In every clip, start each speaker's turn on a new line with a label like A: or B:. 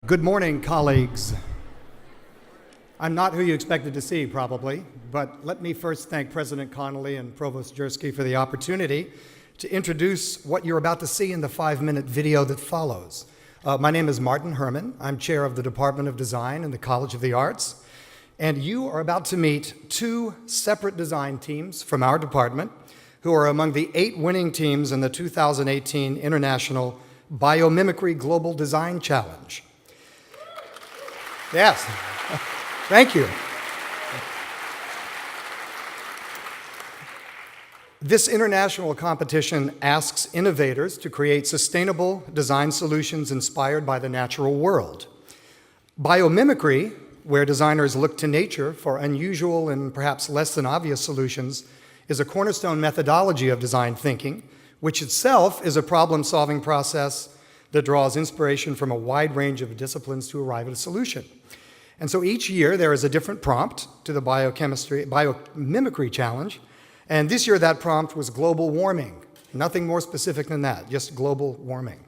A: Good morning, colleagues. I'm not who you expected to see, probably, but let me first thank President Connolly and Provost Jersky for the opportunity to introduce what you're about to see in the 5-minute video that follows. My name is Martin Herman. I'm chair of the Department of Design in the College of the Arts, and you are about to meet two separate design teams from our department who are among the 8 winning teams in the 2018 International Biomimicry Global Design Challenge. Yes, thank you. This international competition asks innovators to create sustainable design solutions inspired by the natural world. Biomimicry, where designers look to nature for unusual and perhaps less than obvious solutions, is a cornerstone methodology of design thinking, which itself is a problem-solving process that draws inspiration from a wide range of disciplines to arrive at a solution. And so each year there is a different prompt to the Biomimicry Challenge, and this year that prompt was global warming. Nothing more specific than that, just global warming.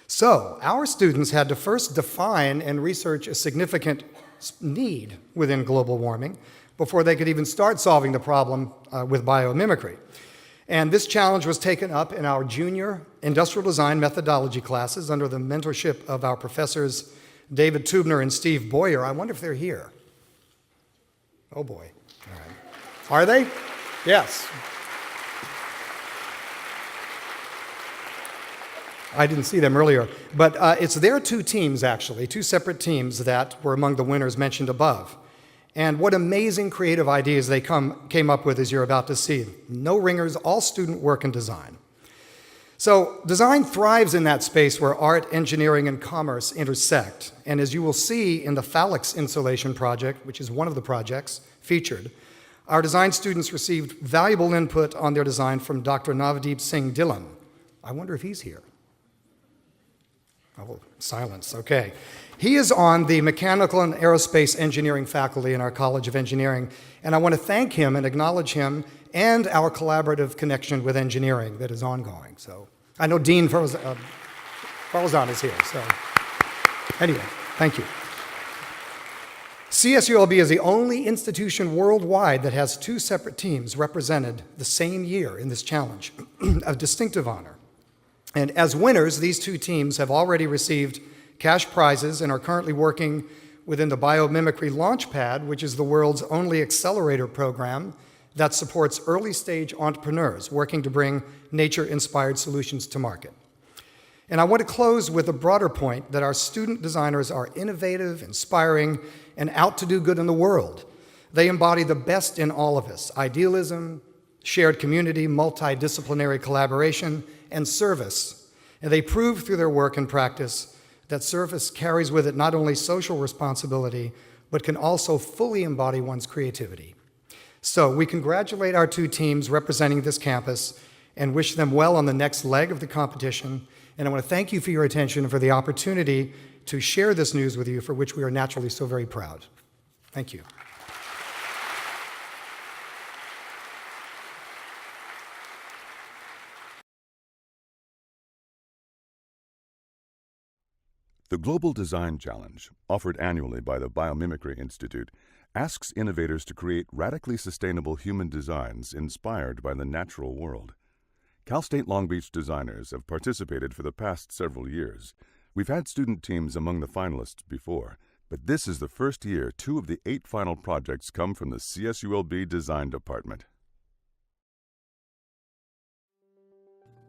A: So our students had to first define and research a significant need within global warming before they could even start solving the problem with biomimicry. And this challenge was taken up in our junior industrial design methodology classes under the mentorship of our professors David Tubner and Steve Boyer. I wonder if they're here. Oh boy. All right. Are they? Yes. I didn't see them earlier, but it's their two teams, actually, two separate teams that were among the winners mentioned above. And what amazing creative ideas they came up with, as you're about to see. No ringers, all student work and design. So design thrives in that space where art, engineering, and commerce intersect. And as you will see in the Phalanx installation project, which is one of the projects featured, our design students received valuable input on their design from Dr. Navdeep Singh Dhillon. I wonder if he's here. Oh, silence, okay. He is on the Mechanical and Aerospace Engineering faculty in our College of Engineering, and I want to thank him and acknowledge him and our collaborative connection with engineering that is ongoing. So I know Dean Farlzon is here, so anyway, thank you. CSULB is the only institution worldwide that has 2 separate teams represented the same year in this challenge, a distinctive honor. And as winners, these 2 teams have already received cash prizes and are currently working within the Biomimicry Launchpad, which is the world's only accelerator program that supports early-stage entrepreneurs working to bring nature-inspired solutions to market. And I want to close with a broader point that our student designers are innovative, inspiring, and out to do good in the world. They embody the best in all of us: idealism, shared community, multidisciplinary collaboration, and service. And they prove through their work and practice that service carries with it not only social responsibility, but can also fully embody one's creativity. So we congratulate our 2 teams representing this campus and wish them well on the next leg of the competition. And I want to thank you for your attention and for the opportunity to share this news with you, for which we are naturally so very proud. Thank you.
B: The Global Design Challenge, offered annually by the Biomimicry Institute, asks innovators to create radically sustainable human designs inspired by the natural world. Cal State Long Beach designers have participated for the past several years. We've had student teams among the finalists before, but this is the first year 2 of the 8 final projects come from the CSULB Design Department.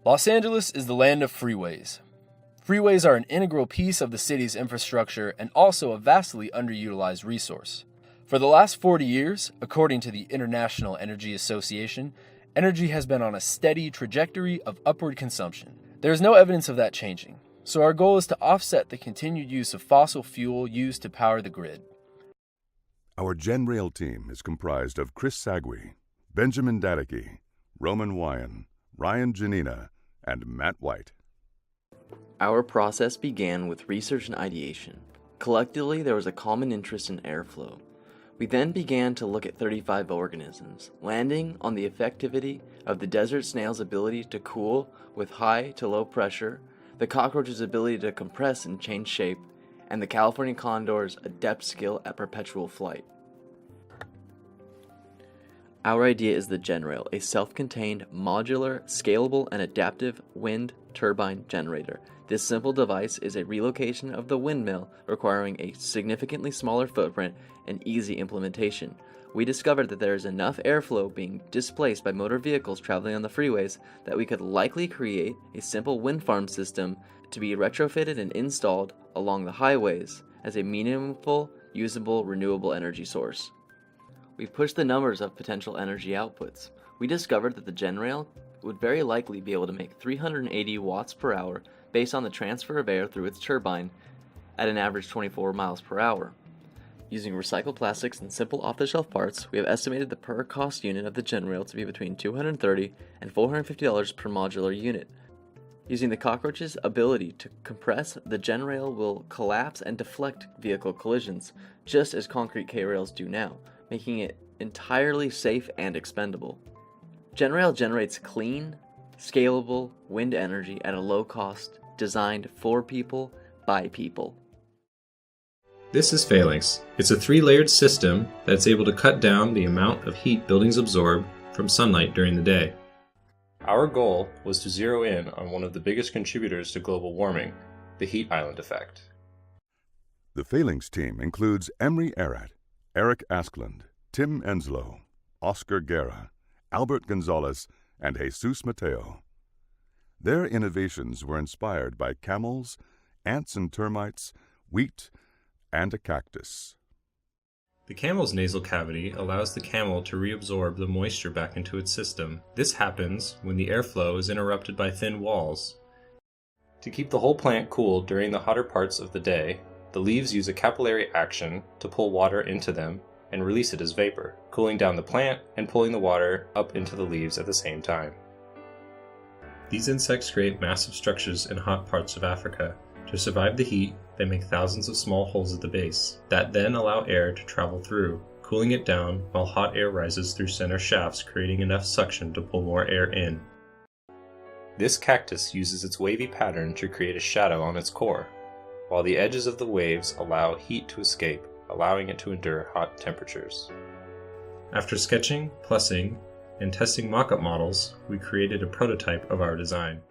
C: Los Angeles is the land of freeways. Freeways are an integral piece of the city's infrastructure and also a vastly underutilized resource. For the last 40 years, according to the International Energy Association, energy has been on a steady trajectory of upward consumption. There is no evidence of that changing, so our goal is to offset the continued use of fossil fuel used to power the grid.
B: Our GenRail team is comprised of Chris Sagui, Benjamin Dadeke, Roman Wyan, Ryan Janina, and Matt White.
D: Our process began with research and ideation. Collectively, there was a common interest in airflow. We then began to look at 35 organisms, landing on the effectivity of the desert snail's ability to cool with high to low pressure, the cockroach's ability to compress and change shape, and the California Condor's adept skill at perpetual flight. Our idea is the Genrail, a self-contained, modular, scalable, and adaptive wind turbine generator. This simple device is a relocation of the windmill requiring a significantly smaller footprint and easy implementation. We discovered that there is enough airflow being displaced by motor vehicles traveling on the freeways that we could likely create a simple wind farm system to be retrofitted and installed along the highways as a meaningful, usable, renewable energy source. We've pushed the numbers of potential energy outputs. We discovered that the Genrail would very likely be able to make 380 watts per hour based on the transfer of air through its turbine at an average 24 miles per hour. Using recycled plastics and simple off-the-shelf parts, we have estimated the per cost unit of the Genrail to be between $230 and $450 per modular unit. Using the cockroach's ability to compress, the Genrail will collapse and deflect vehicle collisions, just as concrete K-rails do now, making it entirely safe and expendable. Genrail generates clean, scalable wind energy at a low cost, designed for people, by people.
E: This is Phalanx. It's a 3-layered system that's able to cut down the amount of heat buildings absorb from sunlight during the day. Our goal was to zero in on one of the biggest contributors to global warming, the heat island effect.
B: The Phalanx team includes Emery Erat, Eric Asklund, Tim Enslow, Oscar Guerra, Albert Gonzalez, and Jesus Mateo. Their innovations were inspired by camels, ants and termites, wheat, and a cactus.
E: The camel's nasal cavity allows the camel to reabsorb the moisture back into its system. This happens when the airflow is interrupted by thin walls. To keep the whole plant cool during the hotter parts of the day, the leaves use a capillary action to pull water into them and release it as vapor, cooling down the plant and pulling the water up into the leaves at the same time. These insects create massive structures in hot parts of Africa. To survive the heat, they make thousands of small holes at the base that then allow air to travel through, cooling it down while hot air rises through center shafts, creating enough suction to pull more air in. This cactus uses its wavy pattern to create a shadow on its core, while the edges of the waves allow heat to escape, allowing it to endure hot temperatures. After sketching, plussing, and testing mock-up models, we created a prototype of our design.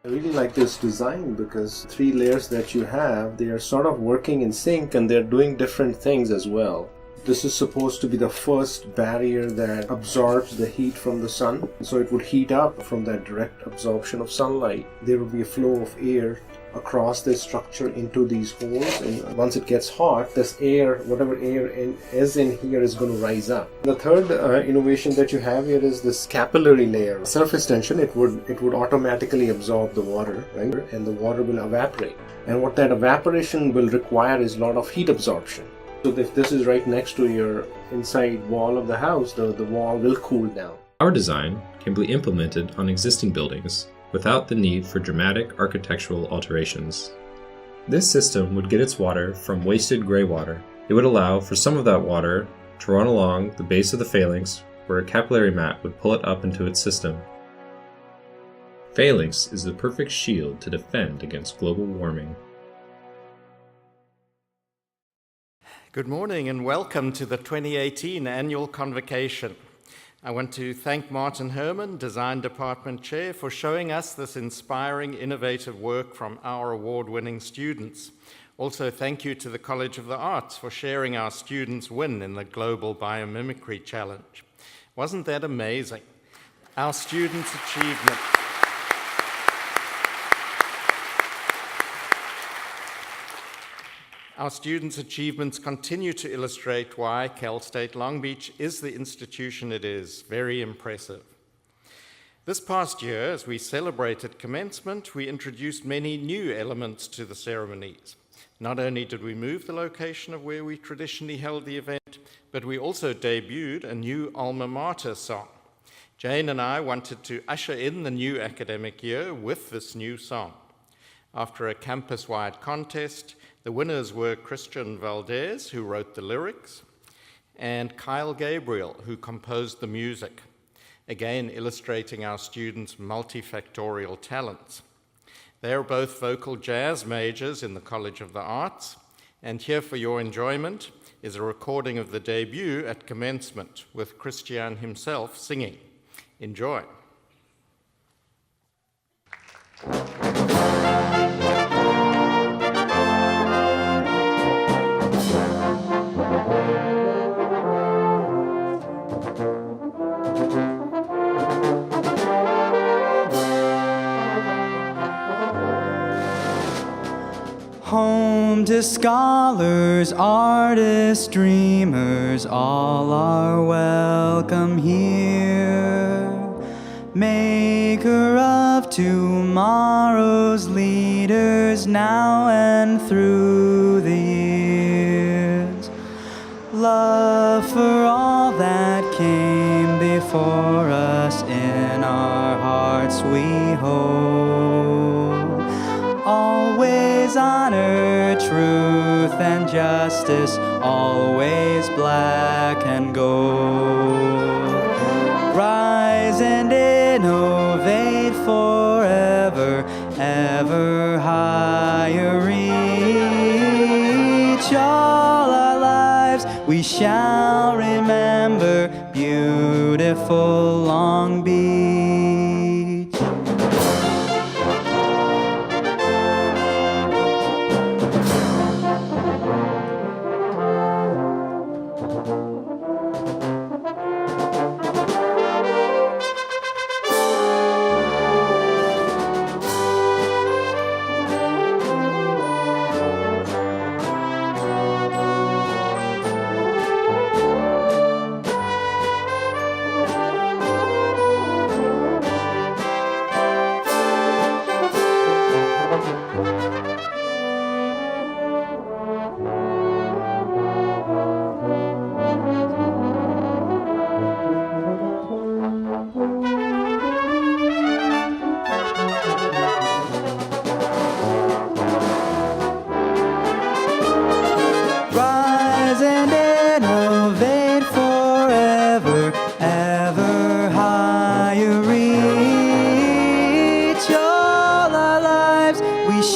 F: I really like this design because 3 layers that you have, they are sort of working in sync and they're doing different things as well. This is supposed to be the first barrier that absorbs the heat from the sun. So it would heat up from that direct absorption of sunlight. There will be a flow of air across this structure into these holes, and once it gets hot, this air, whatever air is in here, is going to rise up. The third innovation that you have here is this capillary layer. Surface tension, it would automatically absorb the water, right? And the water will evaporate. And what that evaporation will require is a lot of heat absorption. So if this is right next to your inside wall of the house, the wall will cool down.
E: Our design can be implemented on existing buildings without the need for dramatic architectural alterations. This system would get its water from wasted gray water. It would allow for some of that water to run along the base of the phalanx, where a capillary mat would pull it up into its system. Phalanx is the perfect shield to defend against global warming.
G: Good morning and welcome to the 2018 Annual Convocation. I want to thank Martin Herman, Design Department Chair, for showing us this inspiring, innovative work from our award-winning students. Also, thank you to the College of the Arts for sharing our students' win in the Global Biomimicry Challenge. Wasn't that amazing? Our students' achievement. Our students' achievements continue to illustrate why Cal State Long Beach is the institution it is. Very impressive. This past year, as we celebrated commencement, we introduced many new elements to the ceremonies. Not only did we move the location of where we traditionally held the event, but we also debuted a new alma mater song. Jane and I wanted to usher in the new academic year with this new song. After a campus-wide contest, the winners were Christian Valdez, who wrote the lyrics, and Kyle Gabriel, who composed the music, again illustrating our students' multifactorial talents. They are both vocal jazz majors in the College of the Arts, And here for your enjoyment is a recording of the debut at commencement with Christian himself singing. Enjoy.
H: Home to scholars, artists, dreamers, all are welcome here. Maker of tomorrow's leaders, now and through the years. Love for all that came before us, in our hearts we hold. Always honor, truth, and justice, always black and gold. Rise and innovate forever, ever higher reach. All our lives we shall remember beautiful Long Beach.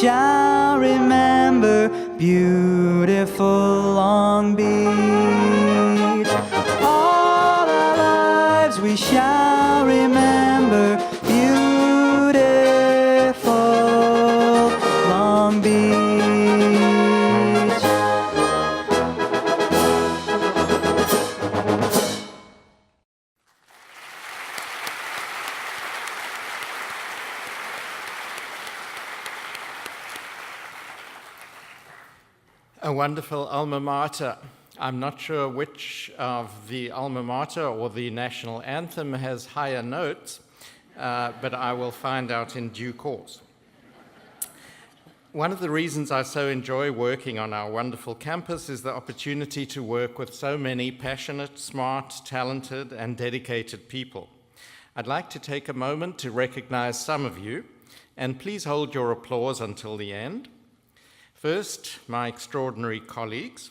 H: Shall remember beautiful Long Beach. All our lives we shall remember beautiful Long Beach.
G: A wonderful alma mater. I'm not sure which of the alma mater or the national anthem has higher notes, but I will find out in due course. One of the reasons I so enjoy working on our wonderful campus is the opportunity to work with so many passionate, smart, talented, and dedicated people. I'd like to take a moment to recognize some of you, and please hold your applause until the end. First, my extraordinary colleagues.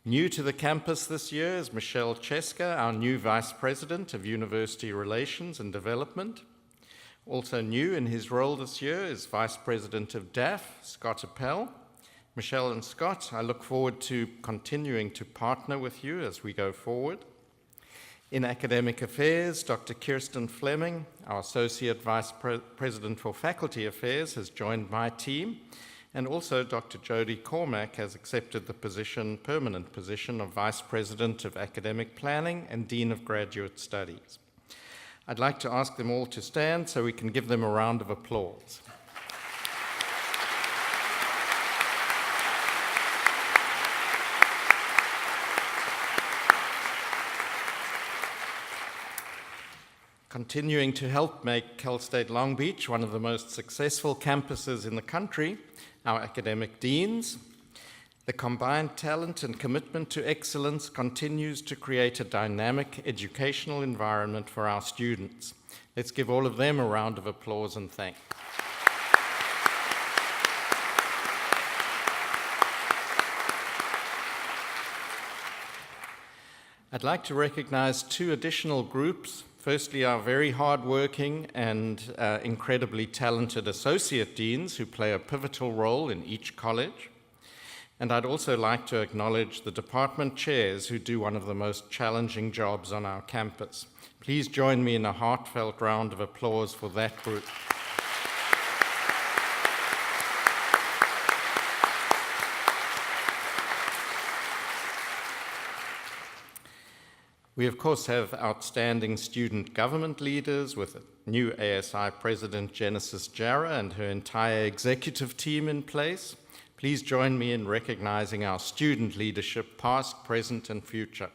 G: New to the campus this year is Michelle Cheska, our new Vice President of University Relations and Development. Also new in his role this year is Vice President of DAF, Scott Appel. Michelle and Scott, I look forward to continuing to partner with you as we go forward. In Academic Affairs, Dr. Kirsten Fleming, our Associate Vice President for Faculty Affairs, has joined my team. And also Dr. Jody Cormack has accepted the permanent position of Vice President of Academic Planning and Dean of Graduate Studies. I'd like to ask them all to stand so we can give them a round of applause. Continuing to help make Cal State Long Beach one of the most successful campuses in the country, our academic deans. The combined talent and commitment to excellence continues to create a dynamic educational environment for our students. Let's give all of them a round of applause and thanks. I'd like to recognize two additional groups. Firstly, our very hardworking and incredibly talented associate deans who play a pivotal role in each college. And I'd also like to acknowledge the department chairs who do one of the most challenging jobs on our campus. Please join me in a heartfelt round of applause for that group. We, of course, have outstanding student government leaders with a new ASI President Genesis Jarrah and her entire executive team in place. Please join me in recognizing our student leadership, past, present, and future.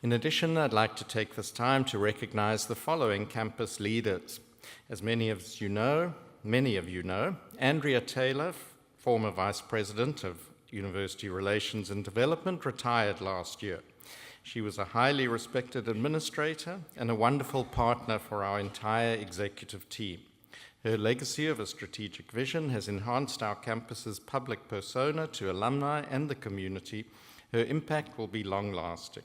G: In addition, I'd like to take this time to recognize the following campus leaders. As many of you know, Andrea Taylor, former Vice President of University Relations and Development, retired last year. She was a highly respected administrator and a wonderful partner for our entire executive team. Her legacy of a strategic vision has enhanced our campus's public persona to alumni and the community. Her impact will be long-lasting.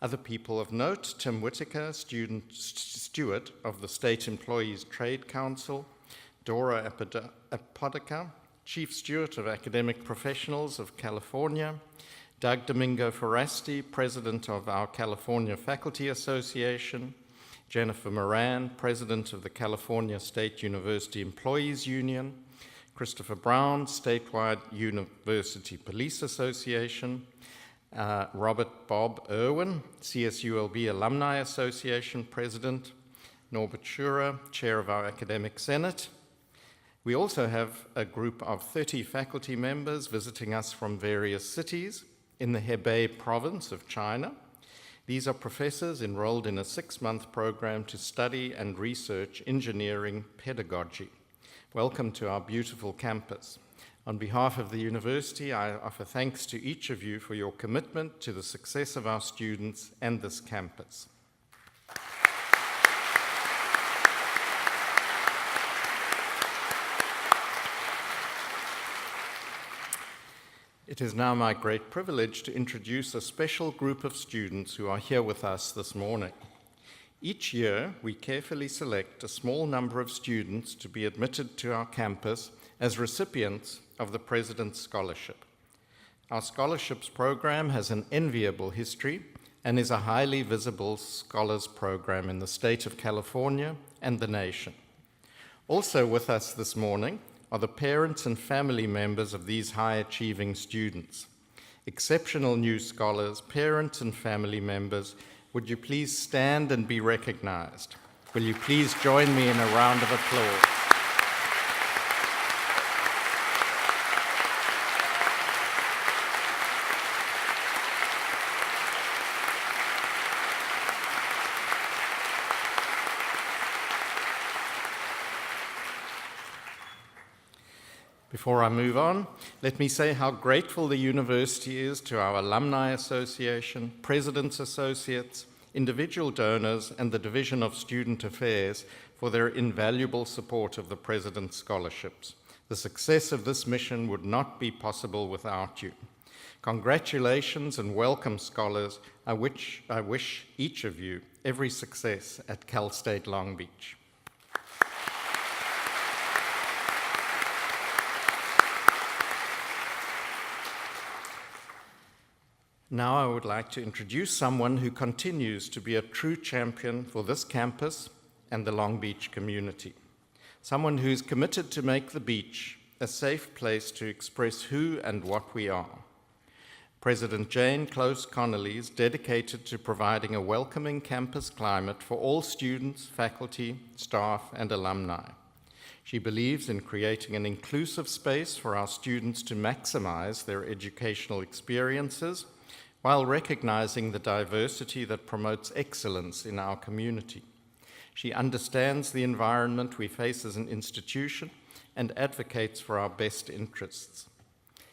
G: Other people of note: Tim Whitaker, steward of the State Employees Trade Council; Dora Apodaca, Chief Steward of Academic Professionals of California; Doug Domingo Forasti, President of our California Faculty Association; Jennifer Moran, President of the California State University Employees Union; Christopher Brown, Statewide University Police Association; Robert Bob Irwin, CSULB Alumni Association President; Norbert Schurer, Chair of our Academic Senate. We also have a group of 30 faculty members visiting us from various cities in the Hebei province of China. These are professors enrolled in a 6-month program to study and research engineering pedagogy. Welcome to our beautiful campus. On behalf of the university, I offer thanks to each of you for your commitment to the success of our students and this campus. It is now my great privilege to introduce a special group of students who are here with us this morning. Each year, we carefully select a small number of students to be admitted to our campus as recipients of the President's Scholarship. Our scholarships program has an enviable history and is a highly visible scholars program in the state of California and the nation. Also with us this morning are the parents and family members of these high-achieving students. Exceptional new scholars, parents and family members, would you please stand and be recognized? Will you please join me in a round of applause? Before I move on, let me say how grateful the university is to our Alumni Association, President's Associates, individual donors, and the Division of Student Affairs for their invaluable support of the President's Scholarships. The success of this mission would not be possible without you. Congratulations and welcome, scholars. I wish each of you every success at Cal State Long Beach. Now I would like to introduce someone who continues to be a true champion for this campus and the Long Beach community. Someone who's committed to make the beach a safe place to express who and what we are. President Jane Close Connolly is dedicated to providing a welcoming campus climate for all students, faculty, staff, and alumni. She believes in creating an inclusive space for our students to maximize their educational experiences while recognizing the diversity that promotes excellence in our community. She understands the environment we face as an institution and advocates for our best interests.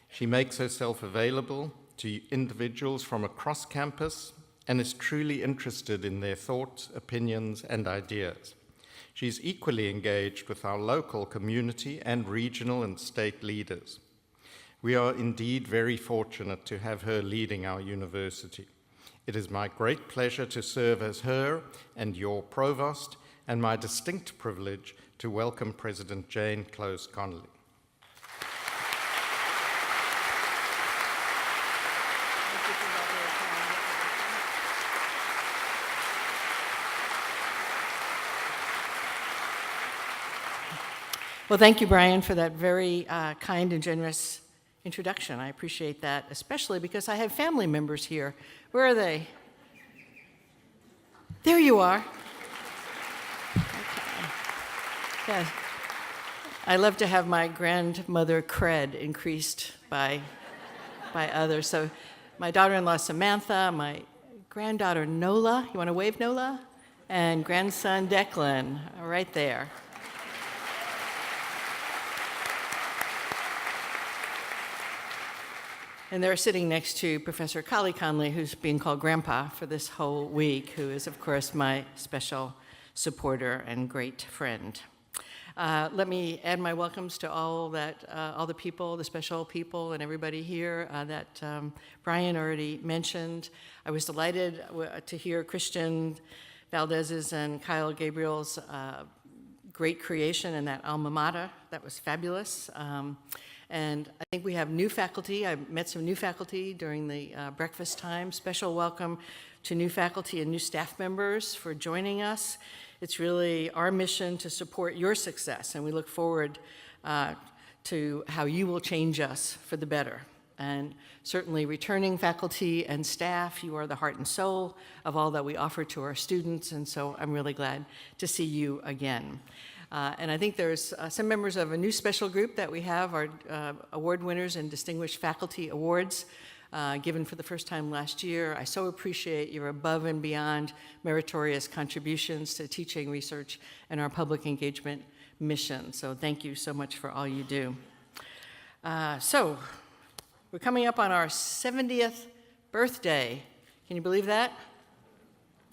G: She makes herself available to individuals from across campus and is truly interested in their thoughts, opinions, and ideas. She's equally engaged with our local community and regional and state leaders. We are indeed very fortunate to have her leading our university. It is my great pleasure to serve as her and your provost, and my distinct privilege to welcome President Jane Close Connolly.
I: Well, thank you, Brian, for that very kind and generous introduction. I appreciate that, especially because I have family members here. Where are they? There you are. Okay. Yeah. I love to have my grandmother cred increased by others. So my daughter-in-law, Samantha, my granddaughter, Nola. You want to wave, Nola? And grandson, Declan, right there. And they're sitting next to Professor Kali Conley, who's being called Grandpa for this whole week, who is, of course, my special supporter and great friend. Let me add my welcomes to all the people, the special people, and everybody here that Brian already mentioned. I was delighted to hear Christian Valdez's and Kyle Gabriel's great creation in that alma mater. That was fabulous. And I think we have new faculty. I met some new faculty during the breakfast time. Special welcome to new faculty and new staff members for joining us. It's really our mission to support your success, and we look forward to how you will change us for the better. And certainly returning faculty and staff, you are the heart and soul of all that we offer to our students, and so I'm really glad to see you again. And I think there's some members of a new special group that we have, our award winners and distinguished faculty awards given for the first time last year. I so appreciate your above and beyond meritorious contributions to teaching, research, and our public engagement mission. So thank you so much for all you do. So we're coming up on our 70th birthday. Can you believe that?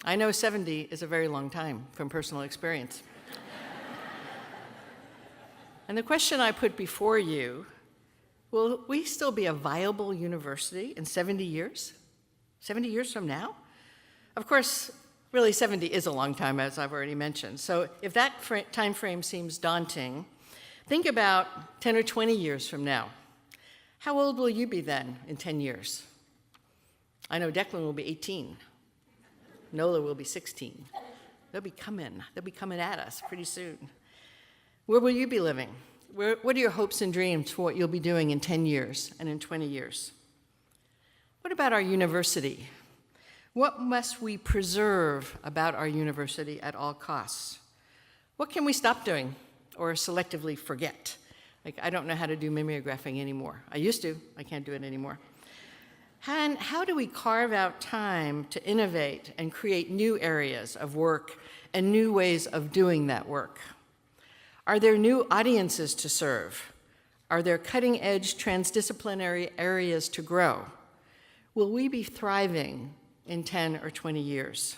I: I know 70 is a very long time from personal experience. And the question I put before you, will we still be a viable university in 70 years? 70 years from now? Of course, really 70 is a long time, as I've already mentioned. So if that time frame seems daunting, think about 10 or 20 years from now. How old will you be then in 10 years? I know Declan will be 18. Nola will be 16. They'll be coming at us pretty soon. Where will you be living? What are your hopes and dreams for what you'll be doing in 10 years and in 20 years? What about our university? What must we preserve about our university at all costs? What can we stop doing or selectively forget? Like, I don't know how to do mimeographing anymore. I used to, I can't do it anymore. And how do we carve out time to innovate and create new areas of work and new ways of doing that work? Are there new audiences to serve? Are there cutting-edge transdisciplinary areas to grow? Will we be thriving in 10 or 20 years?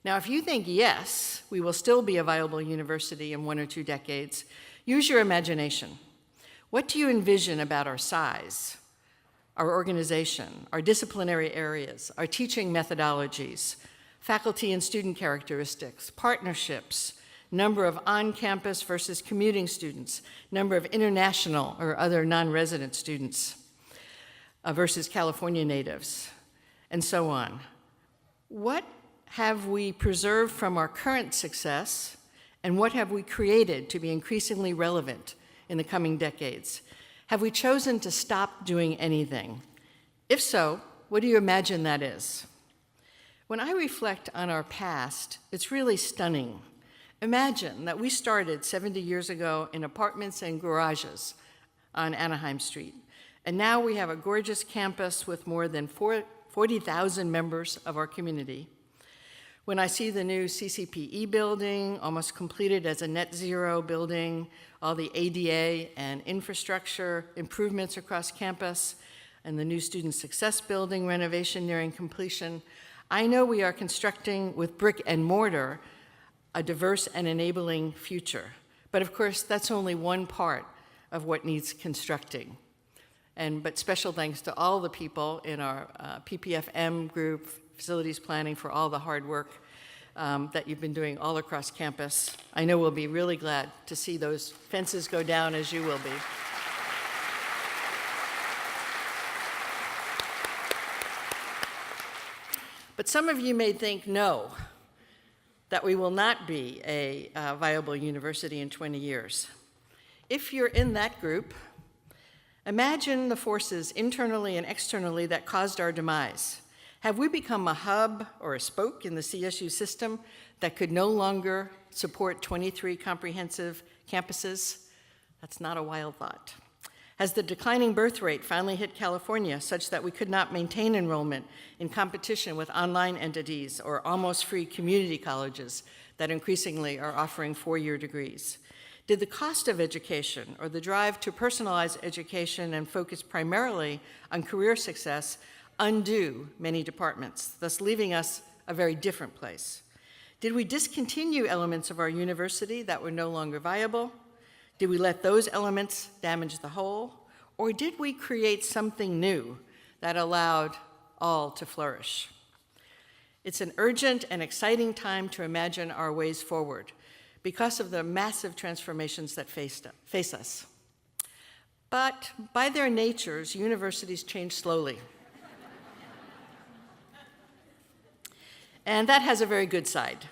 I: Now, if you think yes, we will still be a viable university in 1 or 2 decades, use your imagination. What do you envision about our size, our organization, our disciplinary areas, our teaching methodologies, faculty and student characteristics, partnerships, number of on-campus versus commuting students, number of international or other non-resident students versus California natives, and so on? What have we preserved from our current success, and what have we created to be increasingly relevant in the coming decades? Have we chosen to stop doing anything? If so, what do you imagine that is? When I reflect on our past, it's really stunning. Imagine that we started 70 years ago in apartments and garages on Anaheim Street, and now we have a gorgeous campus with more than 40,000 members of our community. When I see the new CCPE building, almost completed as a net zero building, all the ADA and infrastructure improvements across campus, and the new student success building renovation nearing completion, I know we are constructing with brick and mortar a diverse and enabling future. But of course, that's only one part of what needs constructing. But special thanks to all the people in our PPFM group, facilities planning, for all the hard work that you've been doing all across campus. I know we'll be really glad to see those fences go down, as you will be. But some of you may think, no, that we will not be a viable university in 20 years. If you're in that group, imagine the forces internally and externally that caused our demise. Have we become a hub or a spoke in the CSU system that could no longer support 23 comprehensive campuses? That's not a wild thought. Has the declining birth rate finally hit California such that we could not maintain enrollment in competition with online entities or almost free community colleges that increasingly are offering 4-year degrees? Did the cost of education or the drive to personalize education and focus primarily on career success undo many departments, thus leaving us a very different place? Did we discontinue elements of our university that were no longer viable? Did we let those elements damage the whole? Or did we create something new that allowed all to flourish? It's an urgent and exciting time to imagine our ways forward because of the massive transformations that face us. But by their natures, universities change slowly. And that has a very good side.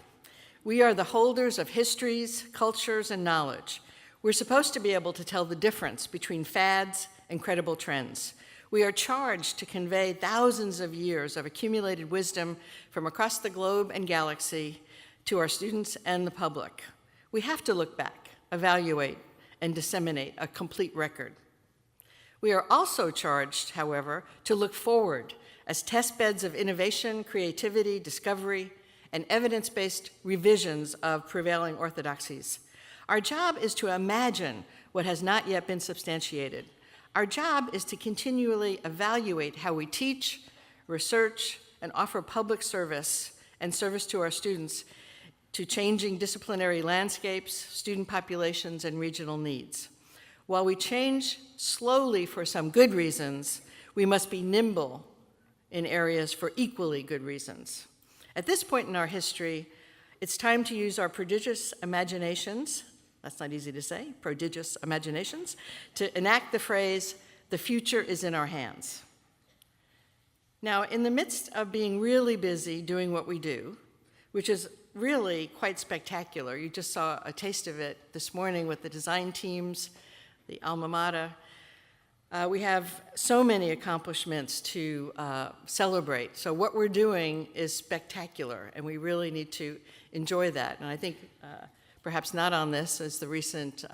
I: We are the holders of histories, cultures, and knowledge. We're supposed to be able to tell the difference between fads and credible trends. We are charged to convey thousands of years of accumulated wisdom from across the globe and galaxy to our students and the public. We have to look back, evaluate, and disseminate a complete record. We are also charged, however, to look forward as test beds of innovation, creativity, discovery, and evidence-based revisions of prevailing orthodoxies. Our job is to imagine what has not yet been substantiated. Our job is to continually evaluate how we teach, research, and offer public service and service to our students to changing disciplinary landscapes, student populations, and regional needs. While we change slowly for some good reasons, we must be nimble in areas for equally good reasons. At this point in our history, it's time to use our prodigious imaginations, that's not easy to say, prodigious imaginations, to enact the phrase, "The future is in our hands." Now, in the midst of being really busy doing what we do, which is really quite spectacular, you just saw a taste of it this morning with the design teams, the alma mater, we have so many accomplishments to celebrate. So what we're doing is spectacular, and we really need to enjoy that. And I think perhaps not on this is the recent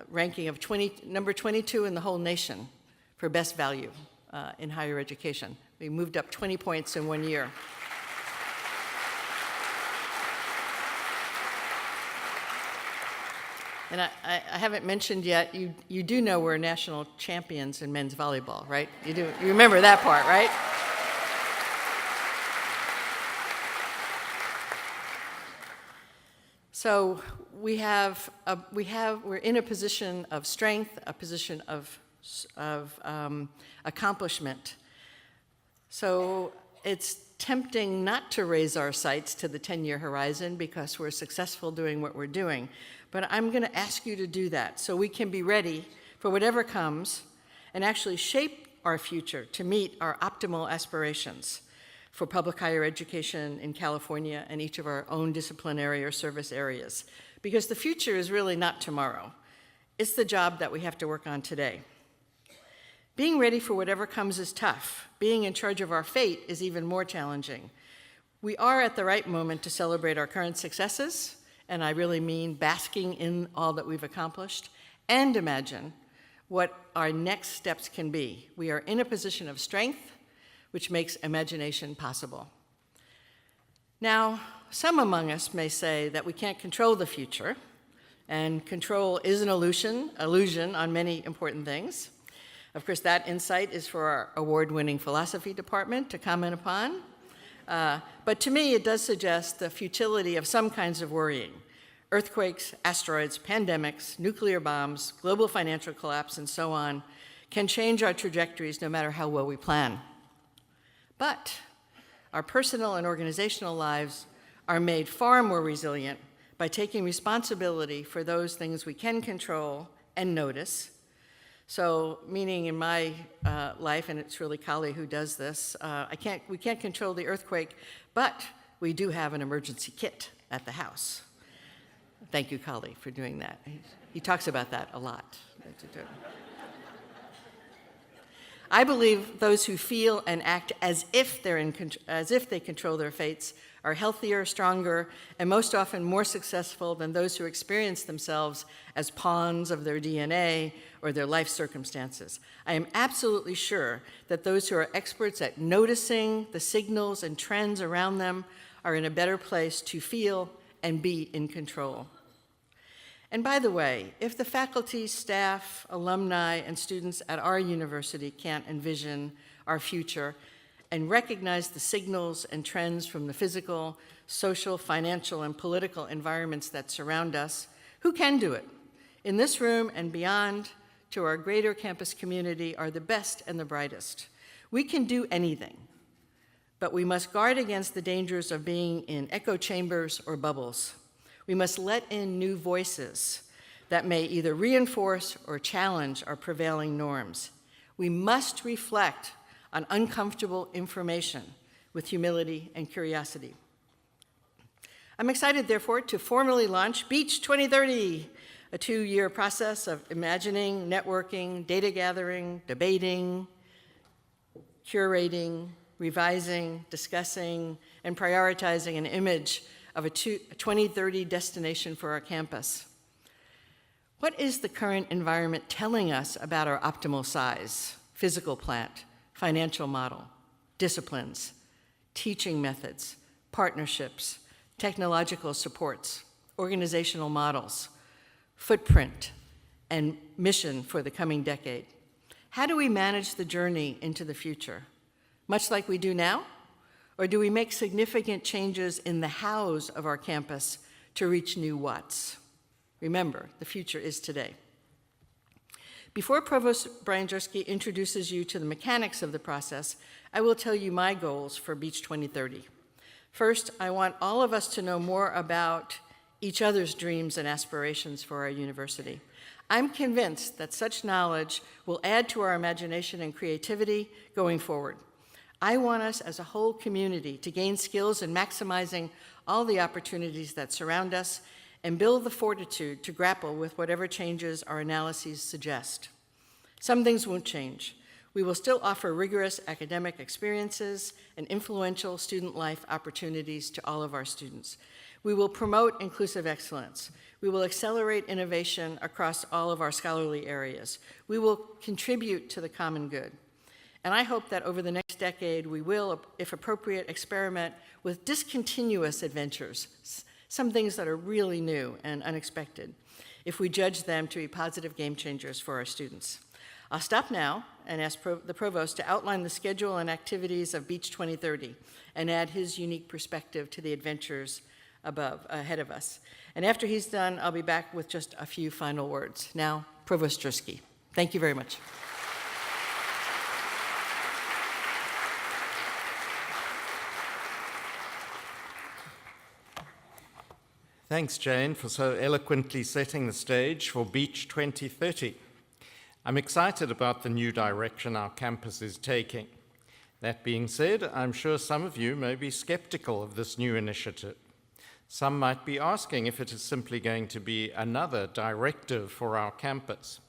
I: ranking of number 22 in the whole nation for best value in higher education. We moved up 20 points in 1 year. And I haven't mentioned yet, you do know we're national champions in men's volleyball, right? You do. You remember that part, right? So we're in a position of strength, a position of accomplishment. So it's tempting not to raise our sights to the 10-year horizon because we're successful doing what we're doing. But I'm going to ask you to do that so we can be ready for whatever comes and actually shape our future to meet our optimal aspirations for public higher education in California and each of our own disciplinary or service areas. Because the future is really not tomorrow. It's the job that we have to work on today. Being ready for whatever comes is tough. Being in charge of our fate is even more challenging. We are at the right moment to celebrate our current successes, and I really mean basking in all that we've accomplished, and imagine what our next steps can be. We are in a position of strength, which makes imagination possible. Now, some among us may say that we can't control the future, and control is an illusion on many important things. Of course, that insight is for our award-winning philosophy department to comment upon. But to me, it does suggest the futility of some kinds of worrying. Earthquakes, asteroids, pandemics, nuclear bombs, global financial collapse, and so on can change our trajectories no matter how well we plan. But our personal and organizational lives are made far more resilient by taking responsibility for those things we can control and notice. So, meaning in my life, and it's really Kali who does this, we can't control the earthquake, but we do have an emergency kit at the house. Thank you, Kali, for doing that. He talks about that a lot. I believe those who feel and act as if they control their fates are healthier, stronger, and most often more successful than those who experience themselves as pawns of their DNA or their life circumstances. I am absolutely sure that those who are experts at noticing the signals and trends around them are in a better place to feel and be in control. And by the way, if the faculty, staff, alumni, and students at our university can't envision our future and recognize the signals and trends from the physical, social, financial, and political environments that surround us, who can do it? In this room and beyond, to our greater campus community are the best and the brightest. We can do anything, but we must guard against the dangers of being in echo chambers or bubbles. We must let in new voices that may either reinforce or challenge our prevailing norms. We must reflect on uncomfortable information with humility and curiosity. I'm excited, therefore, to formally launch Beach 2030, a 2-year process of imagining, networking, data gathering, debating, curating, revising, discussing, and prioritizing an image of a 2030 destination for our campus. What is the current environment telling us about our optimal size, physical plant, financial model, disciplines, teaching methods, partnerships, technological supports, organizational models, footprint, and mission for the coming decade? How do we manage the journey into the future? Much like we do now? Or do we make significant changes in the hows of our campus to reach new whats? Remember, the future is today. Before Provost Brian Jersky introduces you to the mechanics of the process, I will tell you my goals for Beach 2030. First, I want all of us to know more about each other's dreams and aspirations for our university. I'm convinced that such knowledge will add to our imagination and creativity going forward. I want us as a whole community to gain skills in maximizing all the opportunities that surround us and build the fortitude to grapple with whatever changes our analyses suggest. Some things won't change. We will still offer rigorous academic experiences and influential student life opportunities to all of our students. We will promote inclusive excellence. We will accelerate innovation across all of our scholarly areas. We will contribute to the common good. And I hope that over the next decade, we will, if appropriate, experiment with discontinuous adventures, some things that are really new and unexpected, if we judge them to be positive game changers for our students. I'll stop now and ask the Provost to outline the schedule and activities of Beach 2030 and add his unique perspective to the adventures ahead of us. And after he's done, I'll be back with just a few final words. Now, Provost Jersky. Thank you very much.
G: Thanks, Jane, for so eloquently setting the stage for Beach 2030. I'm excited about the new direction our campus is taking. That being said, I'm sure some of you may be skeptical of this new initiative. Some might be asking if it is simply going to be another directive for our campus.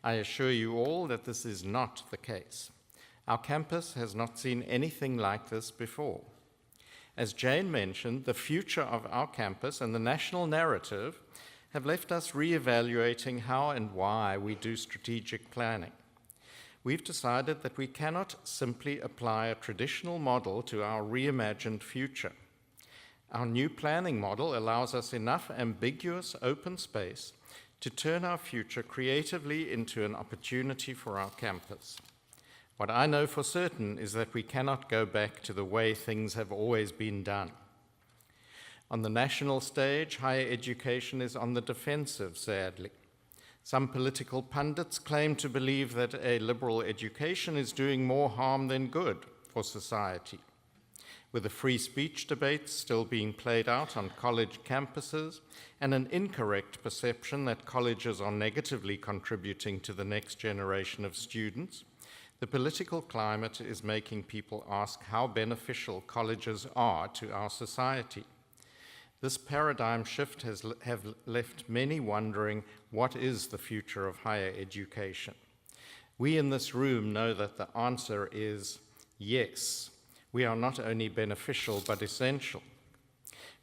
G: I assure you all that this is not the case. Our campus has not seen anything like this before. As Jane mentioned, the future of our campus and the national narrative have left us reevaluating how and why we do strategic planning. We've decided that we cannot simply apply a traditional model to our reimagined future. Our new planning model allows us enough ambiguous open space to turn our future creatively into an opportunity for our campus. What I know for certain is that we cannot go back to the way things have always been done. On the national stage, higher education is on the defensive, sadly. Some political pundits claim to believe that a liberal education is doing more harm than good for society. With the free speech debates still being played out on college campuses and an incorrect perception that colleges are negatively contributing to the next generation of students, the political climate is making people ask how beneficial colleges are to our society. This paradigm shift has left many wondering what is the future of higher education. We in this room know that the answer is yes. We are not only beneficial but essential.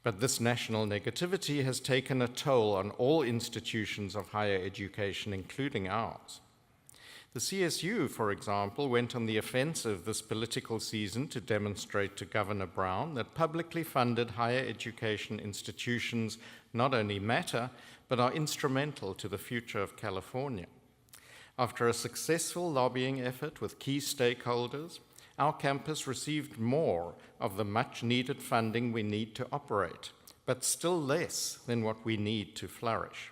G: But this national negativity has taken a toll on all institutions of higher education, including ours. The CSU, for example, went on the offensive this political season to demonstrate to Governor Brown that publicly funded higher education institutions not only matter, but are instrumental to the future of California. After a successful lobbying effort with key stakeholders, our campus received more of the much-needed funding we need to operate, but still less than what we need to flourish.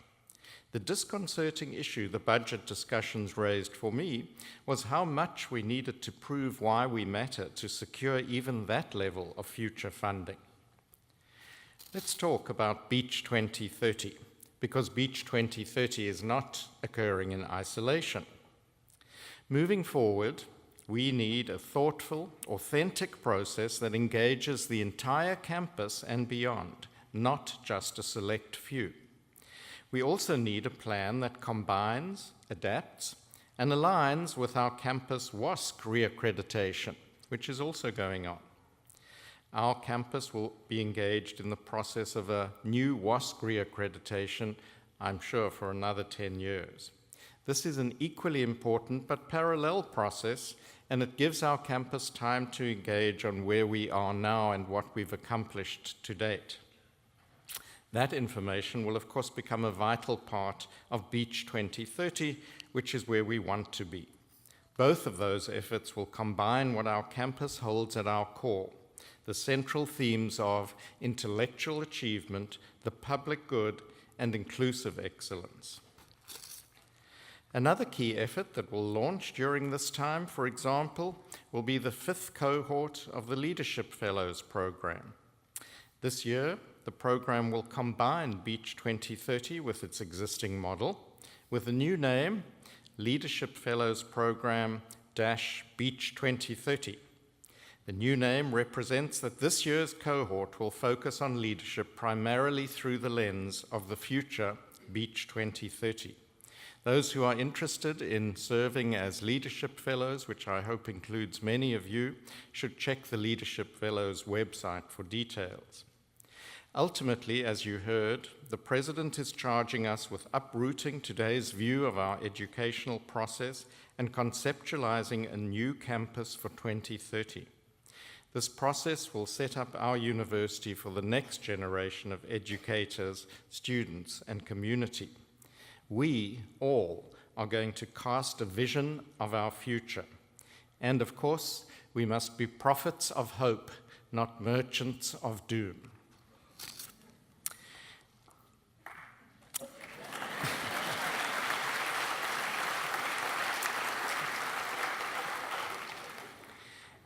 G: The disconcerting issue the budget discussions raised for me was how much we needed to prove why we matter to secure even that level of future funding. Let's talk about Beach 2030, because Beach 2030 is not occurring in isolation. Moving forward, we need a thoughtful, authentic process that engages the entire campus and beyond, not just a select few. We also need a plan that combines, adapts, and aligns with our campus WASC reaccreditation, which is also going on. Our campus will be engaged in the process of a new WASC reaccreditation, I'm sure, for another 10 years. This is an equally important but parallel process, and it gives our campus time to engage on where we are now and what we've accomplished to date. That information will, of course, become a vital part of Beach 2030, which is where we want to be. Both of those efforts will combine what our campus holds at our core, the central themes of intellectual achievement, the public good, and inclusive excellence. Another key effort that will launch during this time, for example, will be the 5th cohort of the Leadership Fellows program. This year, the program will combine Beach 2030 with its existing model, with a new name, Leadership Fellows Program Beach 2030. The new name represents that this year's cohort will focus on leadership primarily through the lens of the future Beach 2030. Those who are interested in serving as Leadership Fellows, which I hope includes many of you, should check the Leadership Fellows website for details. Ultimately, as you heard, the President is charging us with uprooting today's view of our educational process and conceptualizing a new campus for 2030. This process will set up our university for the next generation of educators, students, and community. We all are going to cast a vision of our future. And of course, we must be prophets of hope, not merchants of doom.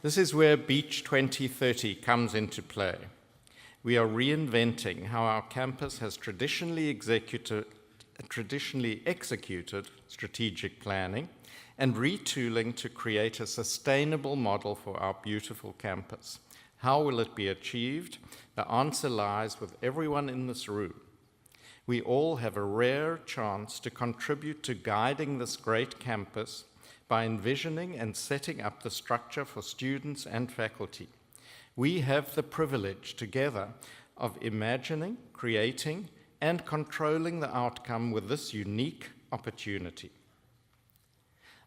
G: This is where Beach 2030 comes into play. We are reinventing how our campus has traditionally executed strategic planning and retooling to create a sustainable model for our beautiful campus. How will it be achieved? The answer lies with everyone in this room. We all have a rare chance to contribute to guiding this great campus by envisioning and setting up the structure for students and faculty. We have the privilege together of imagining, creating, and controlling the outcome with this unique opportunity.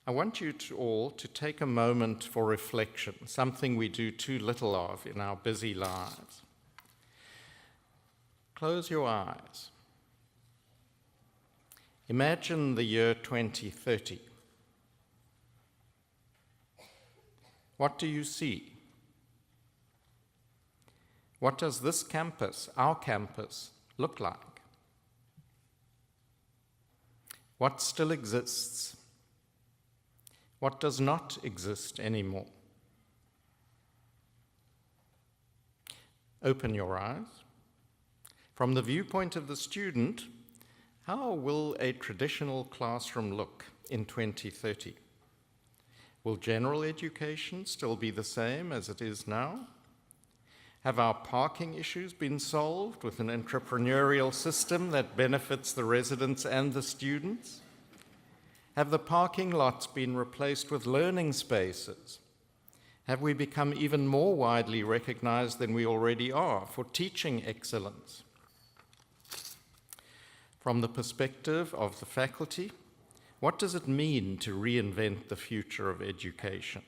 G: I want you all to take a moment for reflection, something we do too little of in our busy lives. Close your eyes. Imagine the year 2030. What do you see? What does this campus, our campus, look like? What still exists? What does not exist anymore? Open your eyes. From the viewpoint of the student, how will a traditional classroom look in 2030? Will general education still be the same as it is now? Have our parking issues been solved with an entrepreneurial system that benefits the residents and the students? Have the parking lots been replaced with learning spaces? Have we become even more widely recognized than we already are for teaching excellence? From the perspective of the faculty, what does it mean to reinvent the future of education?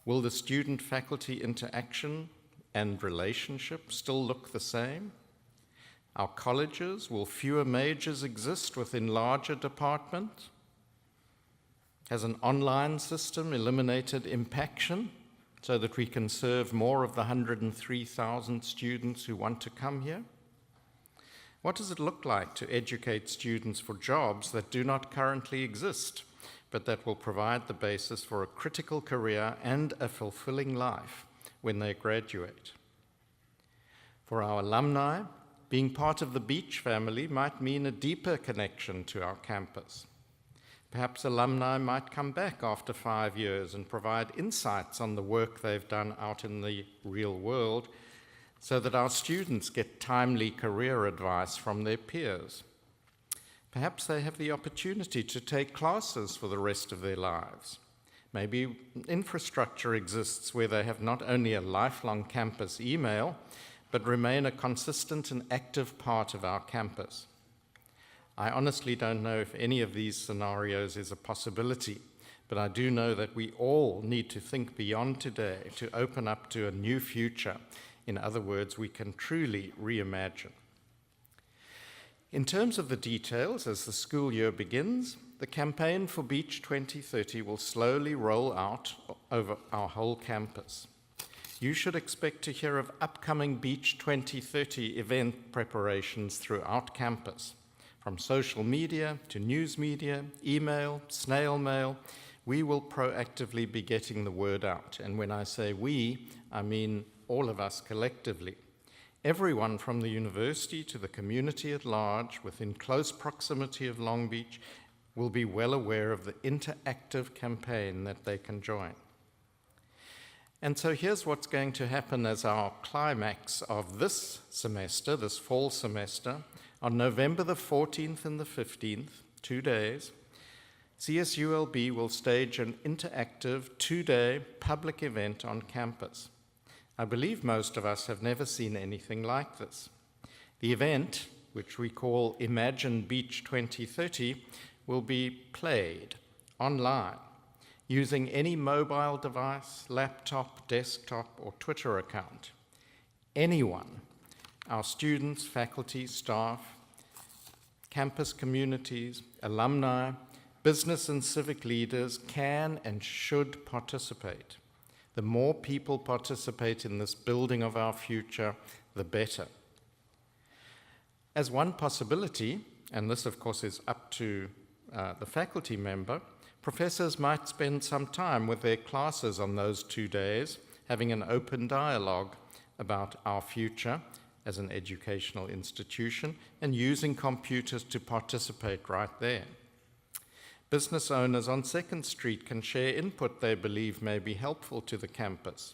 G: Will the student-faculty interaction and relationship still look the same? Our colleges, will fewer majors exist within larger departments? Has an online system eliminated impaction so that we can serve more of the 103,000 students who want to come here? What does it look like to educate students for jobs that do not currently exist, but that will provide the basis for a critical career and a fulfilling life when they graduate? For our alumni, being part of the Beach family might mean a deeper connection to our campus. Perhaps alumni might come back after 5 years and provide insights on the work they've done out in the real world so that our students get timely career advice from their peers. Perhaps they have the opportunity to take classes for the rest of their lives. Maybe infrastructure exists where they have not only a lifelong campus email, but remain a consistent and active part of our campus. I honestly don't know if any of these scenarios is a possibility, but I do know that we all need to think beyond today to open up to a new future. In other words, we can truly reimagine. In terms of the details, as the school year begins, the campaign for Beach 2030 will slowly roll out over our whole campus. You should expect to hear of upcoming Beach 2030 event preparations throughout campus. From social media to news media, email, snail mail, we will proactively be getting the word out. And when I say we, I mean all of us collectively. Everyone from the university to the community at large, within close proximity of Long Beach, will be well aware of the interactive campaign that they can join. And so here's what's going to happen as our climax of this semester, this fall semester. On November the 14th and the 15th, 2 days, CSULB will stage an interactive 2-day public event on campus. I believe most of us have never seen anything like this. The event, which we call Imagine Beach 2030, will be played online using any mobile device, laptop, desktop, or Twitter account. Anyone, our students, faculty, staff, campus communities, alumni, business and civic leaders can and should participate. The more people participate in this building of our future, the better. As one possibility, and this of course is up to the faculty member, professors might spend some time with their classes on those 2 days, having an open dialogue about our future as an educational institution and using computers to participate right there. Business owners on 2nd Street can share input they believe may be helpful to the campus.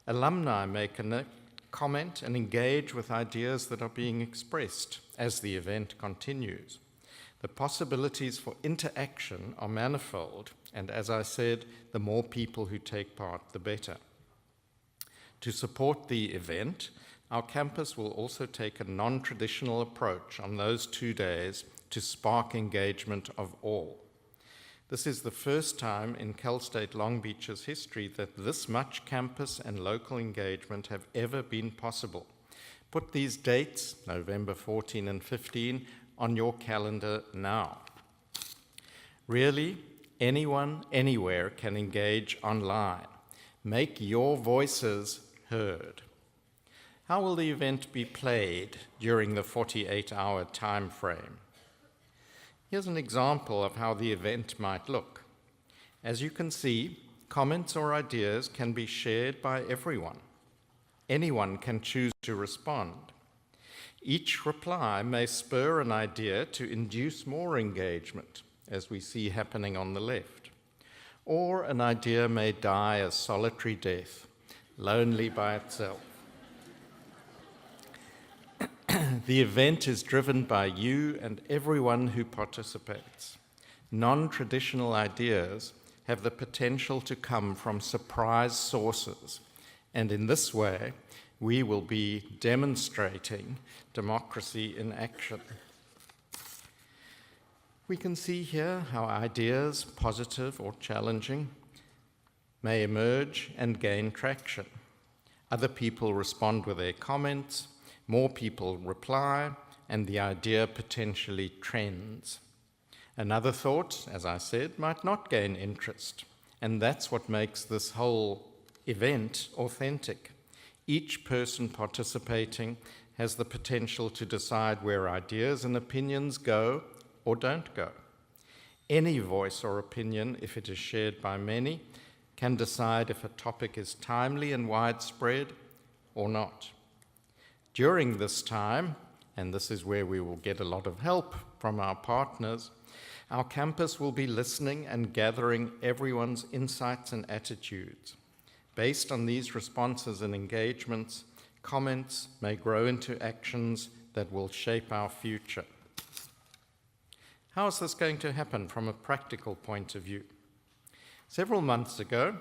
G: Alumni may connect, comment, and engage with ideas that are being expressed as the event continues. The possibilities for interaction are manifold, and as I said, the more people who take part, the better. To support the event, our campus will also take a non-traditional approach on those 2 days to spark engagement of all. This is the first time in Cal State Long Beach's history that this much campus and local engagement have ever been possible. Put these dates, November 14 and 15, on your calendar now. Really, anyone, anywhere can engage online. Make your voices heard. How will the event be played during the 48-hour time frame? Here's an example of how the event might look. As you can see, comments or ideas can be shared by everyone. Anyone can choose to respond. Each reply may spur an idea to induce more engagement, as we see happening on the left. Or an idea may die a solitary death, lonely by itself. The event is driven by you and everyone who participates. Non-traditional ideas have the potential to come from surprise sources, and in this way, we will be demonstrating democracy in action. We can see here how ideas, positive or challenging, may emerge and gain traction. Other people respond with their comments, more people reply, and the idea potentially trends. Another thought, as I said, might not gain interest, and that's what makes this whole event authentic. Each person participating has the potential to decide where ideas and opinions go or don't go. Any voice or opinion, if it is shared by many, can decide if a topic is timely and widespread or not. During this time, and this is where we will get a lot of help from our partners, our campus will be listening and gathering everyone's insights and attitudes. Based on these responses and engagements, comments may grow into actions that will shape our future. How is this going to happen from a practical point of view? Several months ago,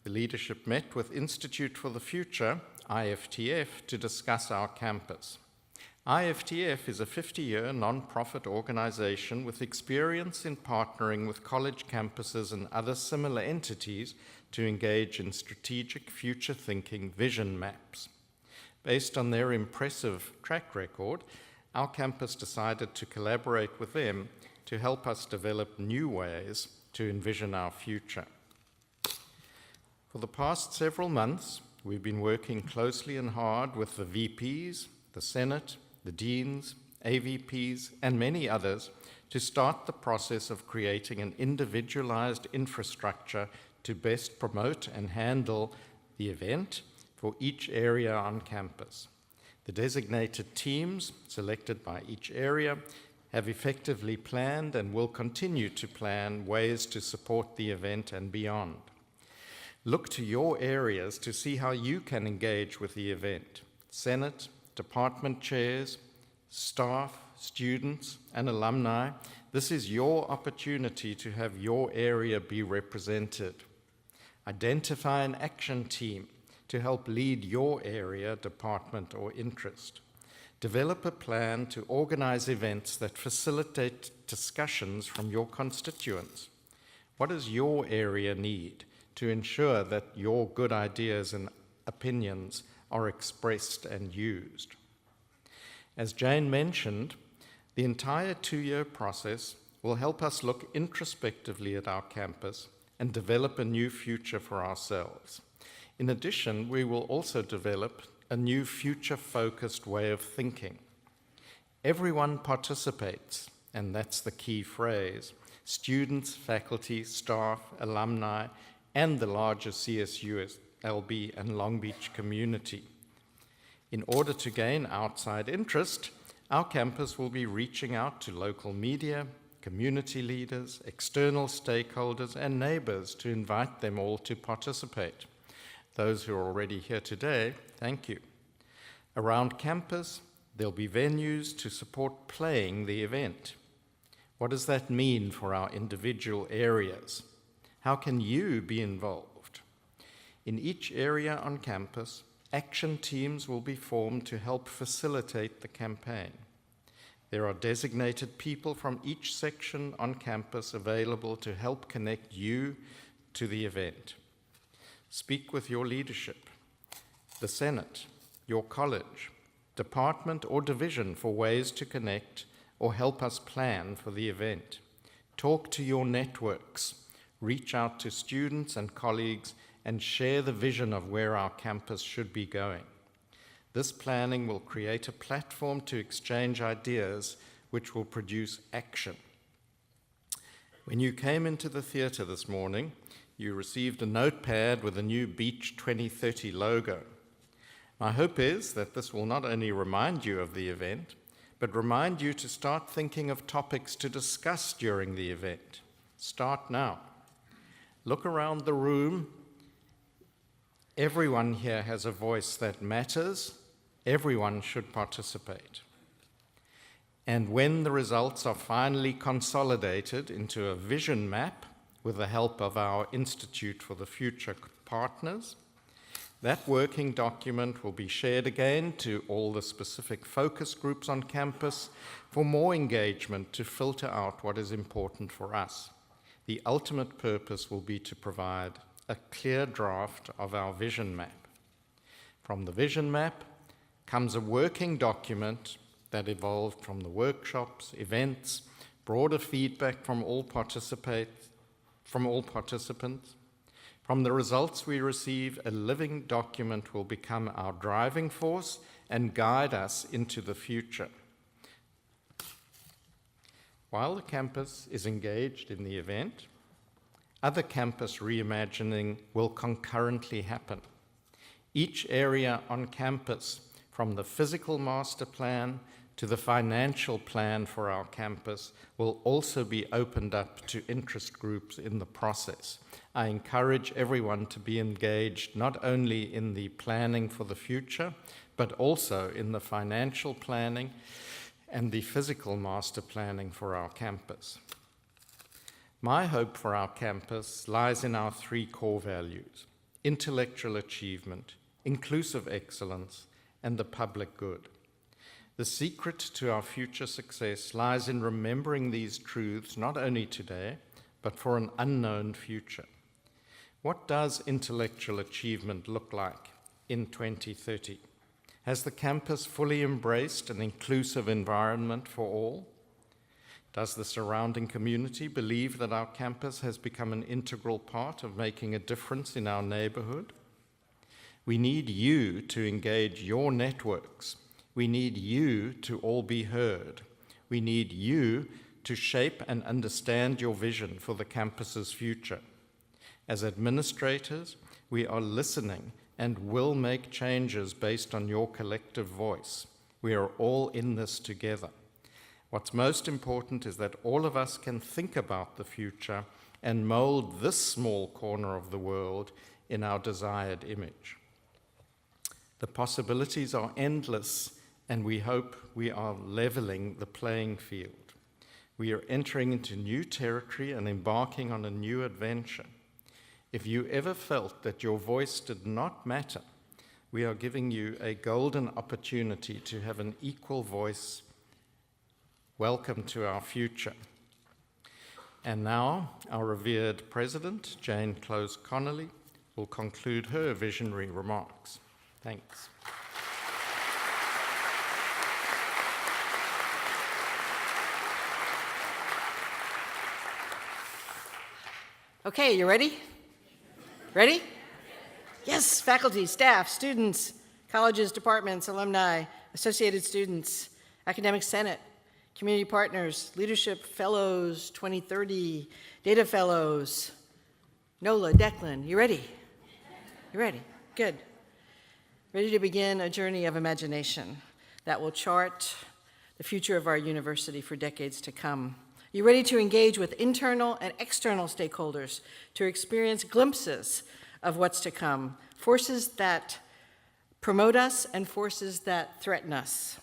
G: the leadership met with Institute for the Future, IFTF, to discuss our campus. IFTF is a 50-year non-profit organization with experience in partnering with college campuses and other similar entities to engage in strategic future-thinking vision maps. Based on their impressive track record, our campus decided to collaborate with them to help us develop new ways to envision our future. For the past several months, we've been working closely and hard with the VPs, the Senate, the deans, AVPs, and many others to start the process of creating an individualized infrastructure to best promote and handle the event for each area on campus. The designated teams selected by each area have effectively planned and will continue to plan ways to support the event and beyond. Look to your areas to see how you can engage with the event. Senate, department chairs, staff, students, and alumni, this is your opportunity to have your area be represented. Identify an action team to help lead your area, department, or interest. Develop a plan to organize events that facilitate discussions from your constituents. What does your area need to ensure that your good ideas and opinions are expressed and used? As Jane mentioned, the entire 2-year process will help us look introspectively at our campus and develop a new future for ourselves. In addition, we will also develop a new future-focused way of thinking. Everyone participates, and that's the key phrase: students, faculty, staff, alumni, and the larger CSULB and Long Beach community. In order to gain outside interest, our campus will be reaching out to local media, community leaders, external stakeholders, and neighbors to invite them all to participate. Those who are already here today, thank you. Around campus, there'll be venues to support playing the event. What does that mean for our individual areas? How can you be involved? In each area on campus, action teams will be formed to help facilitate the campaign. There are designated people from each section on campus available to help connect you to the event. Speak with your leadership, the Senate, your college, department, or division for ways to connect or help us plan for the event. Talk to your networks, reach out to students and colleagues, and share the vision of where our campus should be going. This planning will create a platform to exchange ideas which will produce action. When you came into the theatre this morning, you received a notepad with a new Beach 2030 logo. My hope is that this will not only remind you of the event, but remind you to start thinking of topics to discuss during the event. Start now. Look around the room. Everyone here has a voice that matters. Everyone should participate. And when the results are finally consolidated into a vision map with the help of our Institute for the Future partners, that working document will be shared again to all the specific focus groups on campus for more engagement to filter out what is important for us. The ultimate purpose will be to provide a clear draft of our vision map. From the vision map comes a working document that evolved from the workshops, events, broader feedback from all participants. From the results we receive, a living document will become our driving force and guide us into the future. While the campus is engaged in the event, other campus reimagining will concurrently happen. Each area on campus, from the physical master plan to the financial plan for our campus, will also be opened up to interest groups in the process. I encourage everyone to be engaged not only in the planning for the future, but also in the financial planning and the physical master planning for our campus. My hope for our campus lies in our three core values: intellectual achievement, inclusive excellence, and the public good. The secret to our future success lies in remembering these truths not only today, but for an unknown future. What does intellectual achievement look like in 2030? Has the campus fully embraced an inclusive environment for all? Does the surrounding community believe that our campus has become an integral part of making a difference in our neighborhood? We need you to engage your networks. We need you to all be heard. We need you to shape and understand your vision for the campus's future. As administrators, we are listening and will make changes based on your collective voice. We are all in this together. What's most important is that all of us can think about the future and mold this small corner of the world in our desired image. The possibilities are endless, and we hope we are leveling the playing field. We are entering into new territory and embarking on a new adventure. If you ever felt that your voice did not matter, we are giving you a golden opportunity to have an equal voice. Welcome to our future. And now, our revered President, Jane Close Connolly, will conclude her visionary remarks. Thanks.
I: Okay, you ready? Ready? Yes, faculty, staff, students, colleges, departments, alumni, associated students, academic senate, community partners, leadership fellows 2030, data fellows. Nola, Declan, you ready? You ready? Good. Ready to begin a journey of imagination that will chart the future of our university for decades to come. You ready to engage with internal and external stakeholders to experience glimpses of what's to come, forces that promote us and forces that threaten us?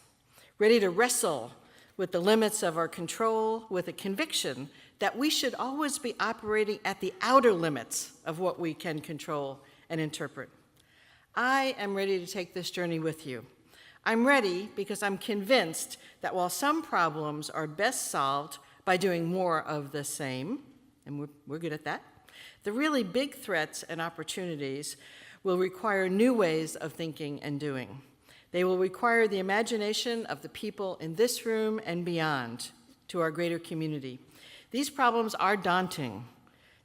I: Ready to wrestle with the limits of our control with a conviction that we should always be operating at the outer limits of what we can control and interpret. I am ready to take this journey with you. I'm ready because I'm convinced that while some problems are best solved by doing more of the same, and we're good at that, the really big threats and opportunities will require new ways of thinking and doing. They will require the imagination of the people in this room and beyond to our greater community. These problems are daunting.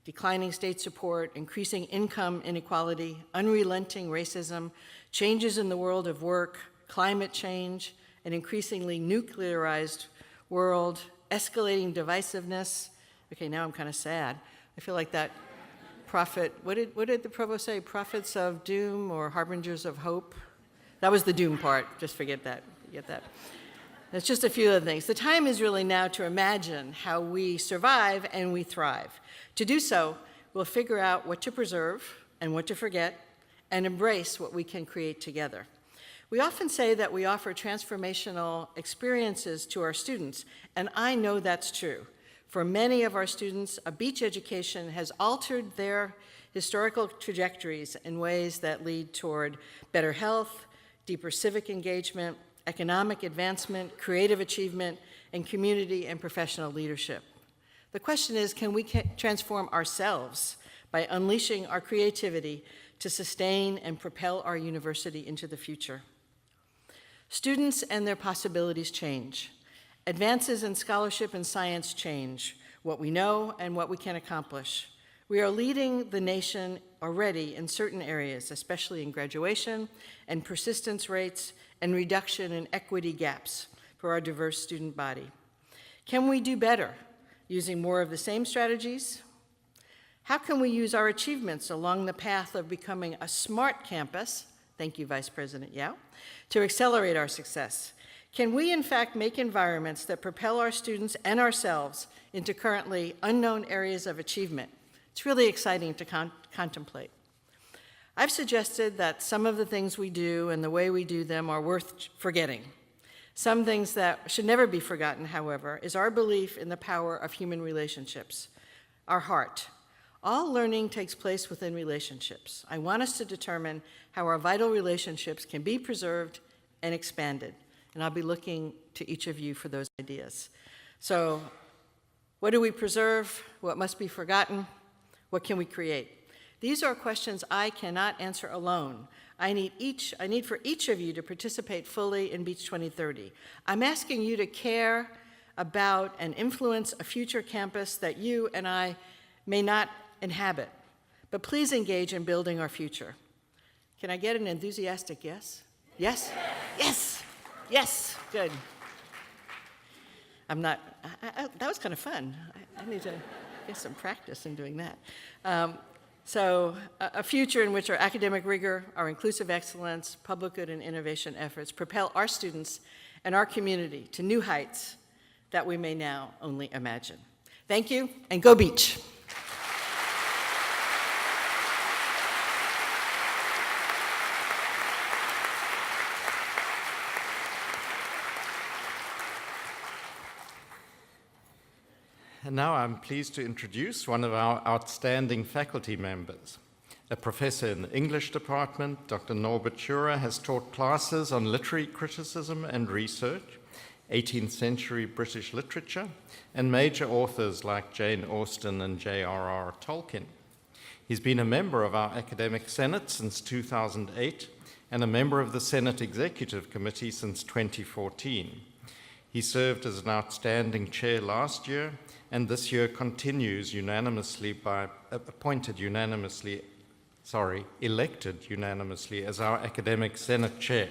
I: Declining state support, increasing income inequality, unrelenting racism, changes in the world of work, climate change, an increasingly nuclearized world, escalating divisiveness, Okay, now I'm kind of sad. I feel like that prophet, what did the provost say? Prophets of doom or harbingers of hope? That was the doom part. Just forget that. Forget that. That's just a few of the things. The time is really now to imagine how we survive and we thrive. To do so, we'll figure out what to preserve and what to forget and embrace what we can create together. We often say that we offer transformational experiences to our students, and I know that's true. For many of our students, a beach education has altered their historical trajectories in ways that lead toward better health, deeper civic engagement, economic advancement, creative achievement, and community and professional leadership. The question is, can we transform ourselves by unleashing our creativity to sustain and propel our university into the future? Students and their possibilities change. Advances in scholarship and science change what we know and what we can accomplish. We are leading the nation already in certain areas, especially in graduation and persistence rates and reduction in equity gaps for our diverse student body. Can we do better using more of the same strategies? How can we use our achievements along the path of becoming a smart campus, thank you, Vice President Yao, to accelerate our success? Can we, in fact, make environments that propel our students and ourselves into currently unknown areas of achievement? It's really exciting to contemplate. I've suggested that some of the things we do and the way we do them are worth forgetting. Some things that should never be forgotten, however, is our belief in the power of human relationships, our heart. All learning takes place within relationships. I want us to determine how our vital relationships can be preserved and expanded, and I'll be looking to each of you for those ideas. So, what do we preserve? What must be forgotten? What can we create? These are questions I cannot answer alone. I need for each of you to participate fully in Beach 2030. I'm asking you to care about and influence a future campus that you and I may not inhabit, but please engage in building our future. Can I get an enthusiastic yes? Yes? Yes! Yes! Good. I'm not, that was kind of fun. I need to get some practice in doing that. So a future in which our academic rigor, our inclusive excellence, public good, and innovation efforts propel our students and our community to new heights that we may now only imagine. Thank you, and go Beach.
G: And now I'm pleased to introduce one of our outstanding faculty members. A professor in the English department, Dr. Norbert Schürer has taught classes on literary criticism and research, 18th century British literature, and major authors like Jane Austen and J.R.R. Tolkien. He's been a member of our academic senate since 2008 and a member of the Senate Executive Committee since 2014. He served as an outstanding chair last year, and this year continues elected unanimously as our academic senate chair.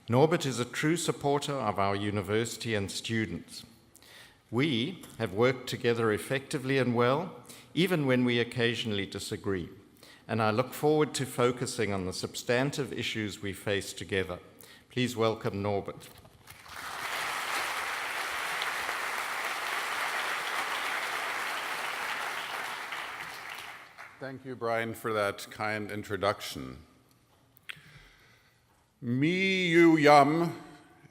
G: Norbert is a true supporter of our university and students. We have worked together effectively and well, even when we occasionally disagree, and I look forward to focusing on the substantive issues we face together. Please welcome Norbert.
J: Thank you, Brian, for that kind introduction. Mi yu yum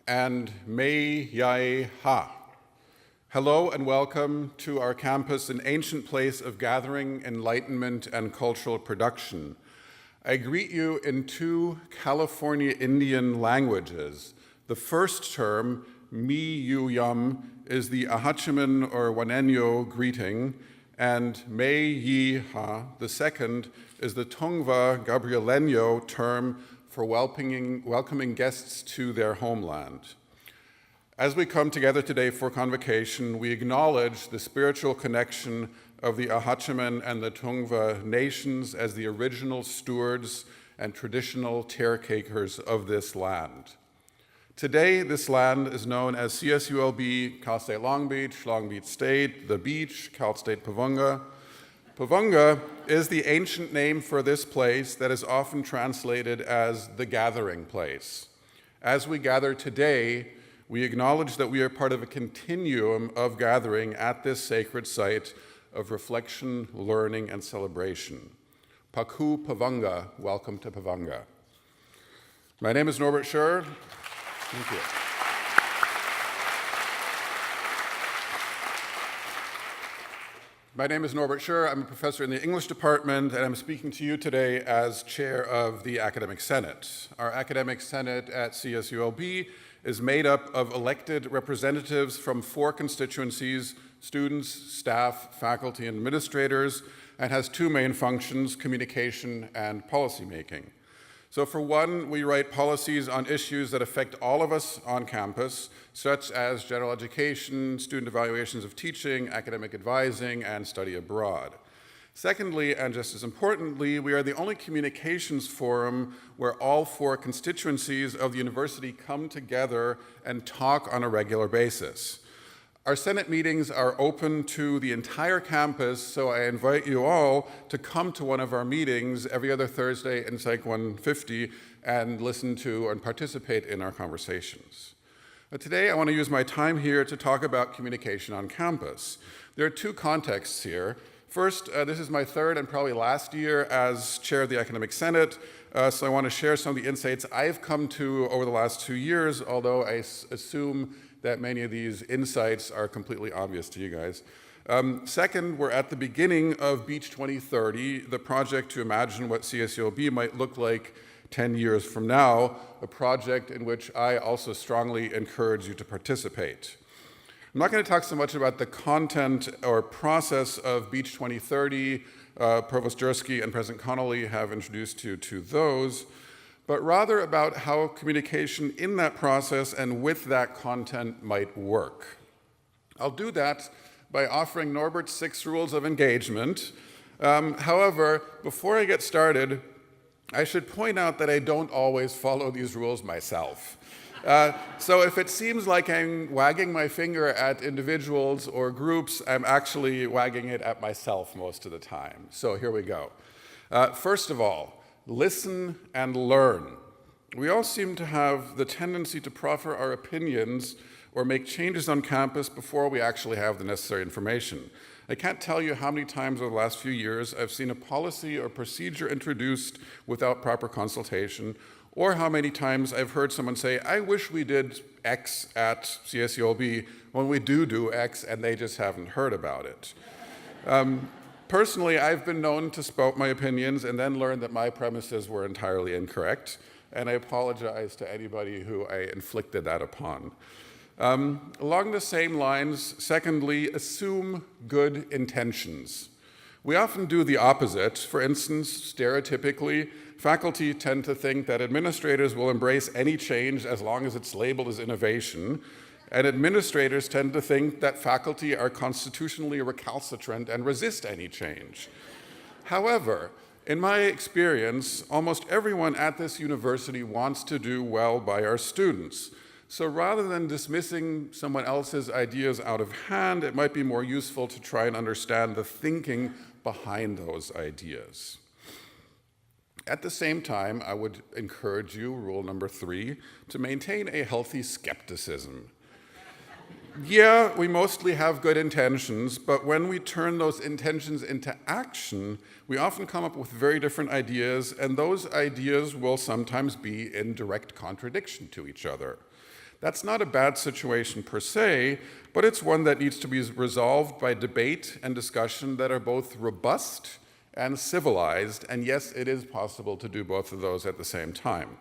J: and mei yai ha. Hello and welcome to our campus, an ancient place of gathering, enlightenment, and cultural production. I greet you in two California Indian languages. The first term, mi yu yum, is the Ahachiman or Wanenyo greeting, and Mei Yi Ha, the second, is the Tongva Gabrielenyo term for welcoming guests to their homeland. As we come together today for Convocation, we acknowledge the spiritual connection of the Ahachiman and the Tongva nations as the original stewards and traditional caretakers of this land. Today, this land is known as CSULB, Cal State Long Beach, Long Beach State, The Beach, Cal State Pavunga. Pavunga is the ancient name for this place that is often translated as the gathering place. As we gather today, we acknowledge that we are part of a continuum of gathering at this sacred site of reflection, learning, and celebration. Paku Pavunga, welcome to Pavunga. My name is Norbert Scher. Thank you. My name is Norbert Scher. I'm a professor in the English department, and I'm speaking to you today as chair of the Academic Senate. Our Academic Senate at CSULB is made up of elected representatives from 4 constituencies: students, staff, faculty, and administrators, and has 2 main functions: communication and policymaking. So for one, we write policies on issues that affect all of us on campus, such as general education, student evaluations of teaching, academic advising, and study abroad. Secondly, and just as importantly, we are the only communications forum where all 4 constituencies of the university come together and talk on a regular basis. Our Senate meetings are open to the entire campus, so I invite you all to come to one of our meetings every other Thursday in Psych 150 and listen to and participate in our conversations. Today, I want to use my time here to talk about communication on campus. There are 2 contexts here. First, this is my 3rd and probably last year as chair of the Academic Senate, so I want to share some of the insights I've come to over the last 2 years, although I assume that many of these insights are completely obvious to you guys. Second, we're at the beginning of Beach 2030, the project to imagine what CSULB might look like 10 years from now, a project in which I also strongly encourage you to participate. I'm not going to talk so much about the content or process of Beach 2030. Provost Jersky and President Connolly have introduced you to those, but rather about how communication in that process and with that content might work. I'll do that by offering Norbert's 6 rules of engagement. However, before I get started, I should point out that I don't always follow these rules myself. So if it seems like I'm wagging my finger at individuals or groups, I'm actually wagging it at myself most of the time. So here we go. First of all, listen and learn. We all seem to have the tendency to proffer our opinions or make changes on campus before we actually have the necessary information. I can't tell you how many times over the last few years I've seen a policy or procedure introduced without proper consultation, or how many times I've heard someone say, I wish we did X at CSULB when we do X, and they just haven't heard about it. Personally, I've been known to spout my opinions and then learn that my premises were entirely incorrect, and I apologize to anybody who I inflicted that upon. Along the same lines, secondly, assume good intentions. We often do the opposite. For instance, stereotypically, faculty tend to think that administrators will embrace any change as long as it's labeled as innovation, and administrators tend to think that faculty are constitutionally recalcitrant and resist any change. However, in my experience, almost everyone at this university wants to do well by our students. So rather than dismissing someone else's ideas out of hand, it might be more useful to try and understand the thinking behind those ideas. At the same time, I would encourage you, rule number 3, to maintain a healthy skepticism. Yeah, we mostly have good intentions, but when we turn those intentions into action, we often come up with very different ideas, and those ideas will sometimes be in direct contradiction to each other. That's not a bad situation per se, but it's one that needs to be resolved by debate and discussion that are both robust and civilized, and yes, it is possible to do both of those at the same time.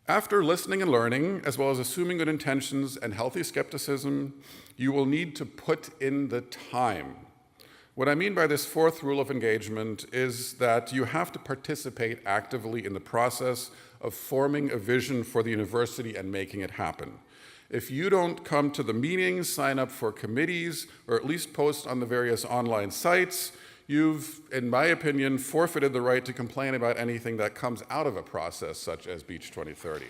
J: After listening and learning, as well as assuming good intentions and healthy skepticism, you will need to put in the time. What I mean by this 4th rule of engagement is that you have to participate actively in the process of forming a vision for the university and making it happen. If you don't come to the meetings, sign up for committees, or at least post on the various online sites, you've, in my opinion, forfeited the right to complain about anything that comes out of a process such as Beach 2030.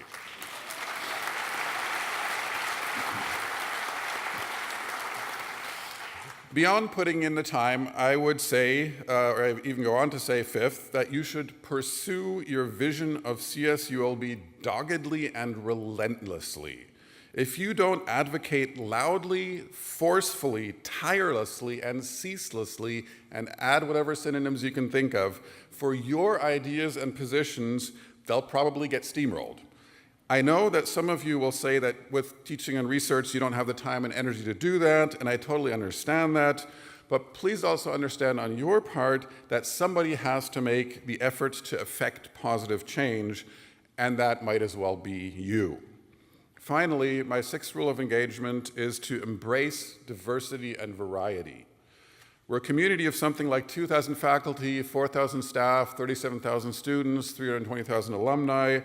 J: Beyond putting in the time, I would say, or I even go on to say, fifth, that you should pursue your vision of CSULB doggedly and relentlessly. If you don't advocate loudly, forcefully, tirelessly, and ceaselessly, and add whatever synonyms you can think of, for your ideas and positions, they'll probably get steamrolled. I know that some of you will say that with teaching and research, you don't have the time and energy to do that, and I totally understand that. But please also understand on your part that somebody has to make the effort to effect positive change, and that might as well be you. Finally, my sixth rule of engagement is to embrace diversity and variety. We're a community of something like 2,000 faculty, 4,000 staff, 37,000 students, 320,000 alumni.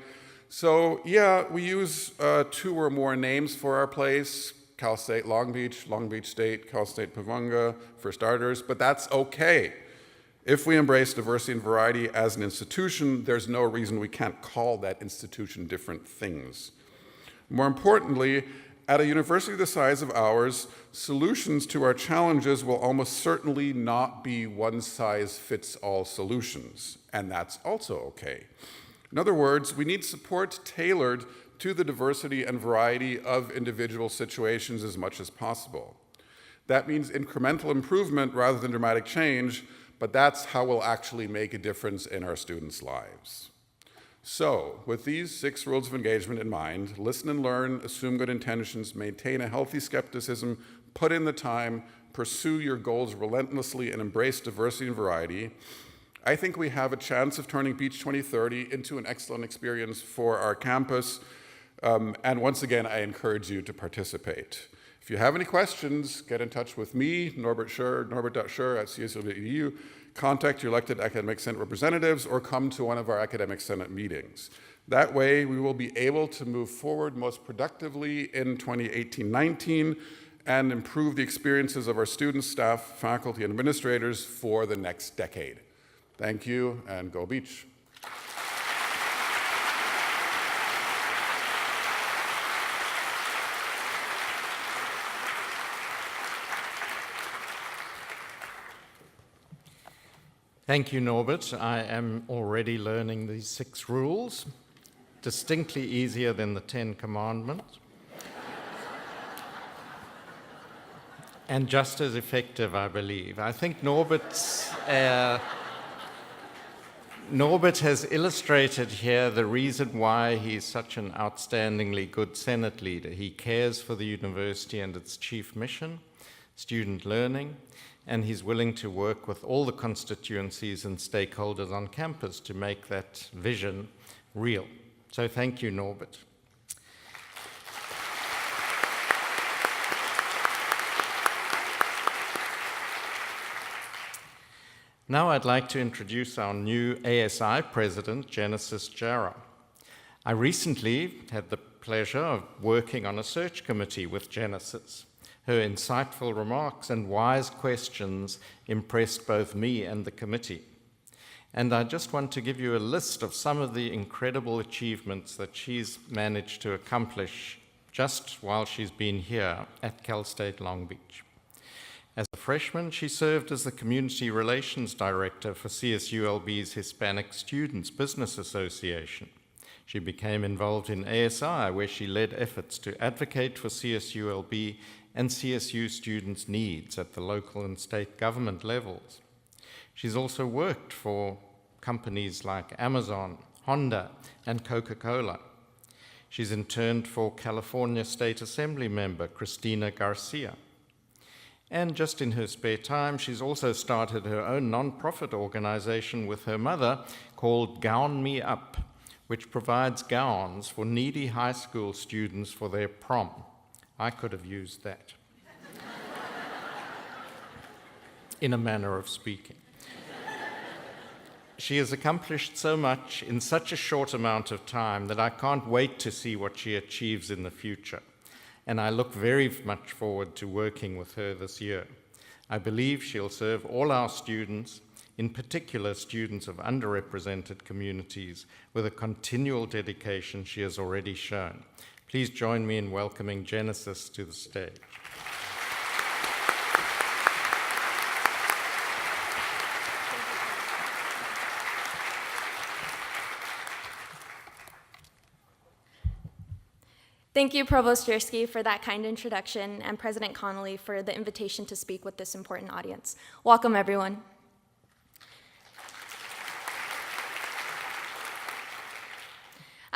J: So yeah, we use 2 or more names for our place, Cal State Long Beach, Long Beach State, Cal State Pavuonga, for starters, but that's okay. If we embrace diversity and variety as an institution, there's no reason we can't call that institution different things. More importantly, at a university the size of ours, solutions to our challenges will almost certainly not be one-size-fits-all solutions, and that's also okay. In other words, we need support tailored to the diversity and variety of individual situations as much as possible. That means incremental improvement rather than dramatic change, but that's how we'll actually make a difference in our students' lives. So, with these 6 rules of engagement in mind, listen and learn, assume good intentions, maintain a healthy skepticism, put in the time, pursue your goals relentlessly, and embrace diversity and variety, I think we have a chance of turning Beach 2030 into an excellent experience for our campus. And once again, I encourage you to participate. If you have any questions, get in touch with me, Norbert Schur, norbert.schur@csulb.edu. Contact your elected academic senate representatives or come to one of our academic senate meetings. That way, we will be able to move forward most productively in 2018-19 and improve the experiences of our students, staff, faculty, and administrators for the next decade. Thank you, and go Beach.
G: Thank you, Norbert. I am already learning these 6 rules, distinctly easier than the 10 Commandments, and just as effective, I believe. I think Norbert has illustrated here the reason why he's such an outstandingly good Senate leader. He cares for the university and its chief mission, student learning, and he's willing to work with all the constituencies and stakeholders on campus to make that vision real. So thank you, Norbert. Now I'd like to introduce our new ASI president, Genesis Jara. I recently had the pleasure of working on a search committee with Genesis. Her insightful remarks and wise questions impressed both me and the committee. And I just want to give you a list of some of the incredible achievements that she's managed to accomplish just while she's been here at Cal State Long Beach. As a freshman, she served as the Community Relations Director for CSULB's Hispanic Students Business Association. She became involved in ASI, where she led efforts to advocate for CSULB and CSU students' needs at the local and state government levels. She's also worked for companies like Amazon, Honda, and Coca-Cola. She's interned for California State Assembly member Cristina Garcia. And just in her spare time, she's also started her own nonprofit organization with her mother called Gown Me Up, which provides gowns for needy high school students for their prom. I could have used that, in a manner of speaking. She has accomplished so much in such a short amount of time that I can't wait to see what she achieves in the future. And I look very much forward to working with her this year. I believe she'll serve all our students, in particular students of underrepresented communities, with a continual dedication she has already shown. Please join me in welcoming Genesis to the stage.
K: Thank you, Provost Jersky, for that kind introduction, and President Connolly for the invitation to speak with this important audience. Welcome, everyone.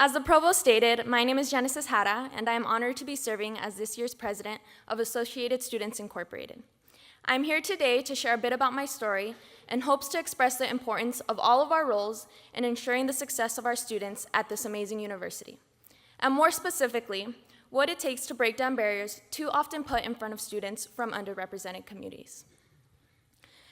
K: As the Provost stated, my name is Genesis Hara, and I am honored to be serving as this year's president of Associated Students Incorporated. I'm here today to share a bit about my story in hopes to express the importance of all of our roles in ensuring the success of our students at this amazing university, and more specifically, what it takes to break down barriers too often put in front of students from underrepresented communities.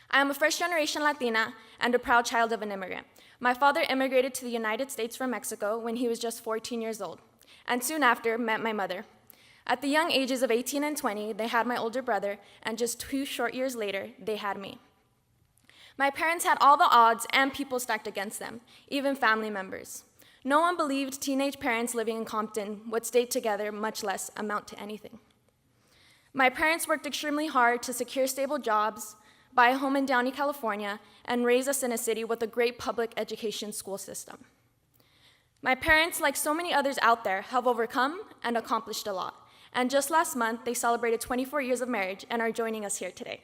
K: I am a first-generation Latina and a proud child of an immigrant. My father immigrated to the United States from Mexico when he was just 14 years old, and soon after met my mother. At the young ages of 18 and 20, they had my older brother, and just 2 short years later, they had me. My parents had all the odds and people stacked against them, even family members. No one believed teenage parents living in Compton would stay together, much less amount to anything. My parents worked extremely hard to secure stable jobs, buy a home in Downey, California, and raise us in a city with a great public education school system. My parents, like so many others out there, have overcome and accomplished a lot. And just last month, they celebrated 24 years of marriage and are joining us here today.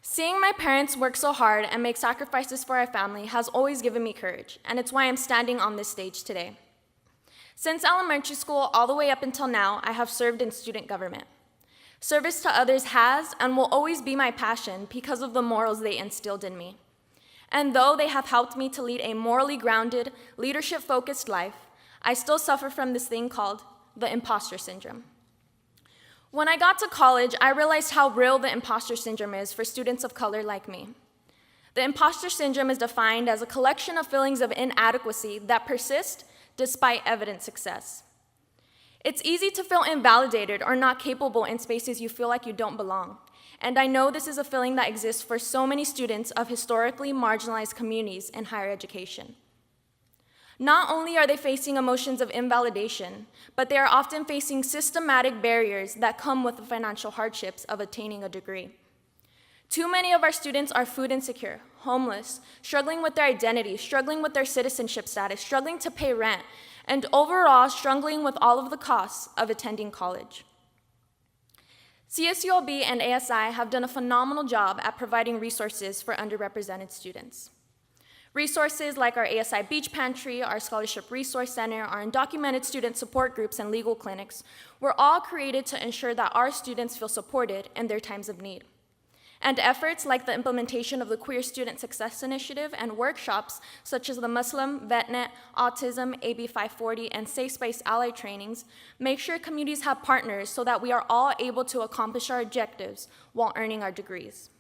K: Seeing my parents work so hard and make sacrifices for our family has always given me courage, and it's why I'm standing on this stage today. Since elementary school all the way up until now, I have served in student government. Service to others has and will always be my passion because of the morals they instilled in me. And though they have helped me to lead a morally grounded, leadership-focused life, I still suffer from this thing called the imposter syndrome. When I got to college, I realized how real the imposter syndrome is for students of color like me. The imposter syndrome is defined as a collection of feelings of inadequacy that persist despite evident success. It's easy to feel invalidated or not capable in spaces you feel like you don't belong. And I know this is a feeling that exists for so many students of historically marginalized communities in higher education. Not only are they facing emotions of invalidation, but they are often facing systematic barriers that come with the financial hardships of attaining a degree. Too many of our students are food insecure, homeless, struggling with their identity, struggling with their citizenship status, struggling to pay rent, and overall struggling with all of the costs of attending college. CSULB and ASI have done a phenomenal job at providing resources for underrepresented students. Resources like our ASI Beach Pantry, our Scholarship Resource Center, our undocumented student support groups, and legal clinics were all created to ensure that our students feel supported in their times of need. And efforts like the implementation of the Queer Student Success Initiative and workshops such as the Muslim, VetNet, Autism, AB 540, and Safe Space Ally trainings make sure communities have partners so that we are all able to accomplish our objectives while earning our degrees.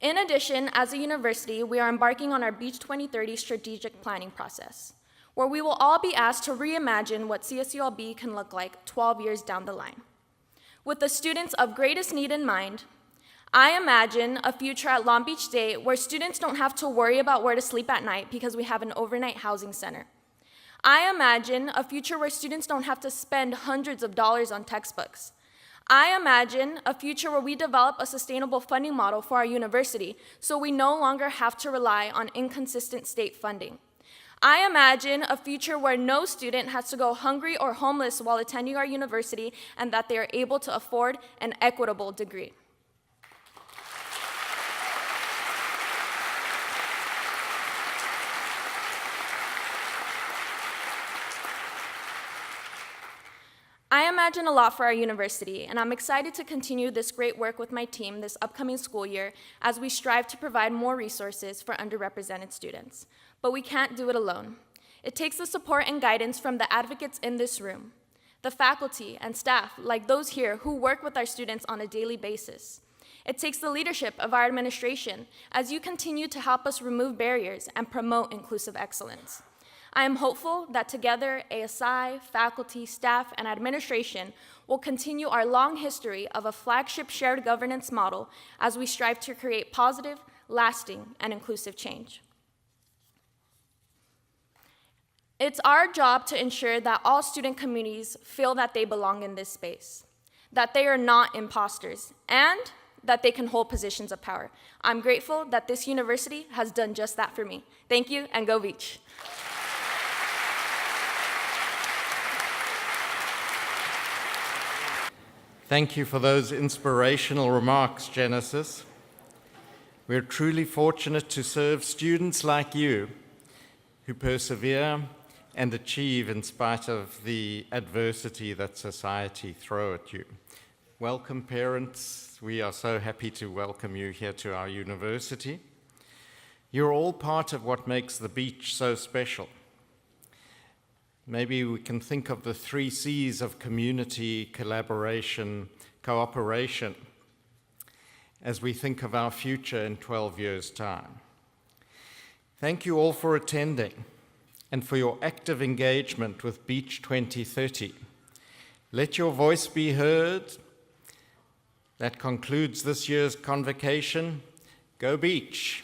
K: In addition, as a university, we are embarking on our Beach 2030 strategic planning process, where we will all be asked to reimagine what CSULB can look like 12 years down the line. With the students of greatest need in mind, I imagine a future at Long Beach State where students don't have to worry about where to sleep at night because we have an overnight housing center. I imagine a future where students don't have to spend hundreds of dollars on textbooks. I imagine a future where we develop a sustainable funding model for our university so we no longer have to rely on inconsistent state funding. I imagine a future where no student has to go hungry or homeless while attending our university and that they are able to afford an equitable degree. I imagine a lot for our university, and I'm excited to continue this great work with my team this upcoming school year as we strive to provide more resources for underrepresented students. But we can't do it alone. It takes the support and guidance from the advocates in this room, the faculty and staff like those here who work with our students on a daily basis. It takes the leadership of our administration as you continue to help us remove barriers and promote inclusive excellence. I am hopeful that together, ASI, faculty, staff, and administration will continue our long history of a flagship shared governance model as we strive to create positive, lasting, and inclusive change. It's our job to ensure that all student communities feel that they belong in this space, that they are not imposters, and that they can hold positions of power. I'm grateful that this university has done just that for me. Thank you, and go Beach.
G: Thank you for those inspirational remarks, Genesis. We're truly fortunate to serve students like you who persevere and achieve in spite of the adversity that society throws at you. Welcome, parents. We are so happy to welcome you here to our university. You're all part of what makes the beach so special. Maybe we can think of the 3 C's of community, collaboration, cooperation as we think of our future in 12 years' time. Thank you all for attending and for your active engagement with Beach 2030. Let your voice be heard. That concludes this year's Convocation. Go Beach!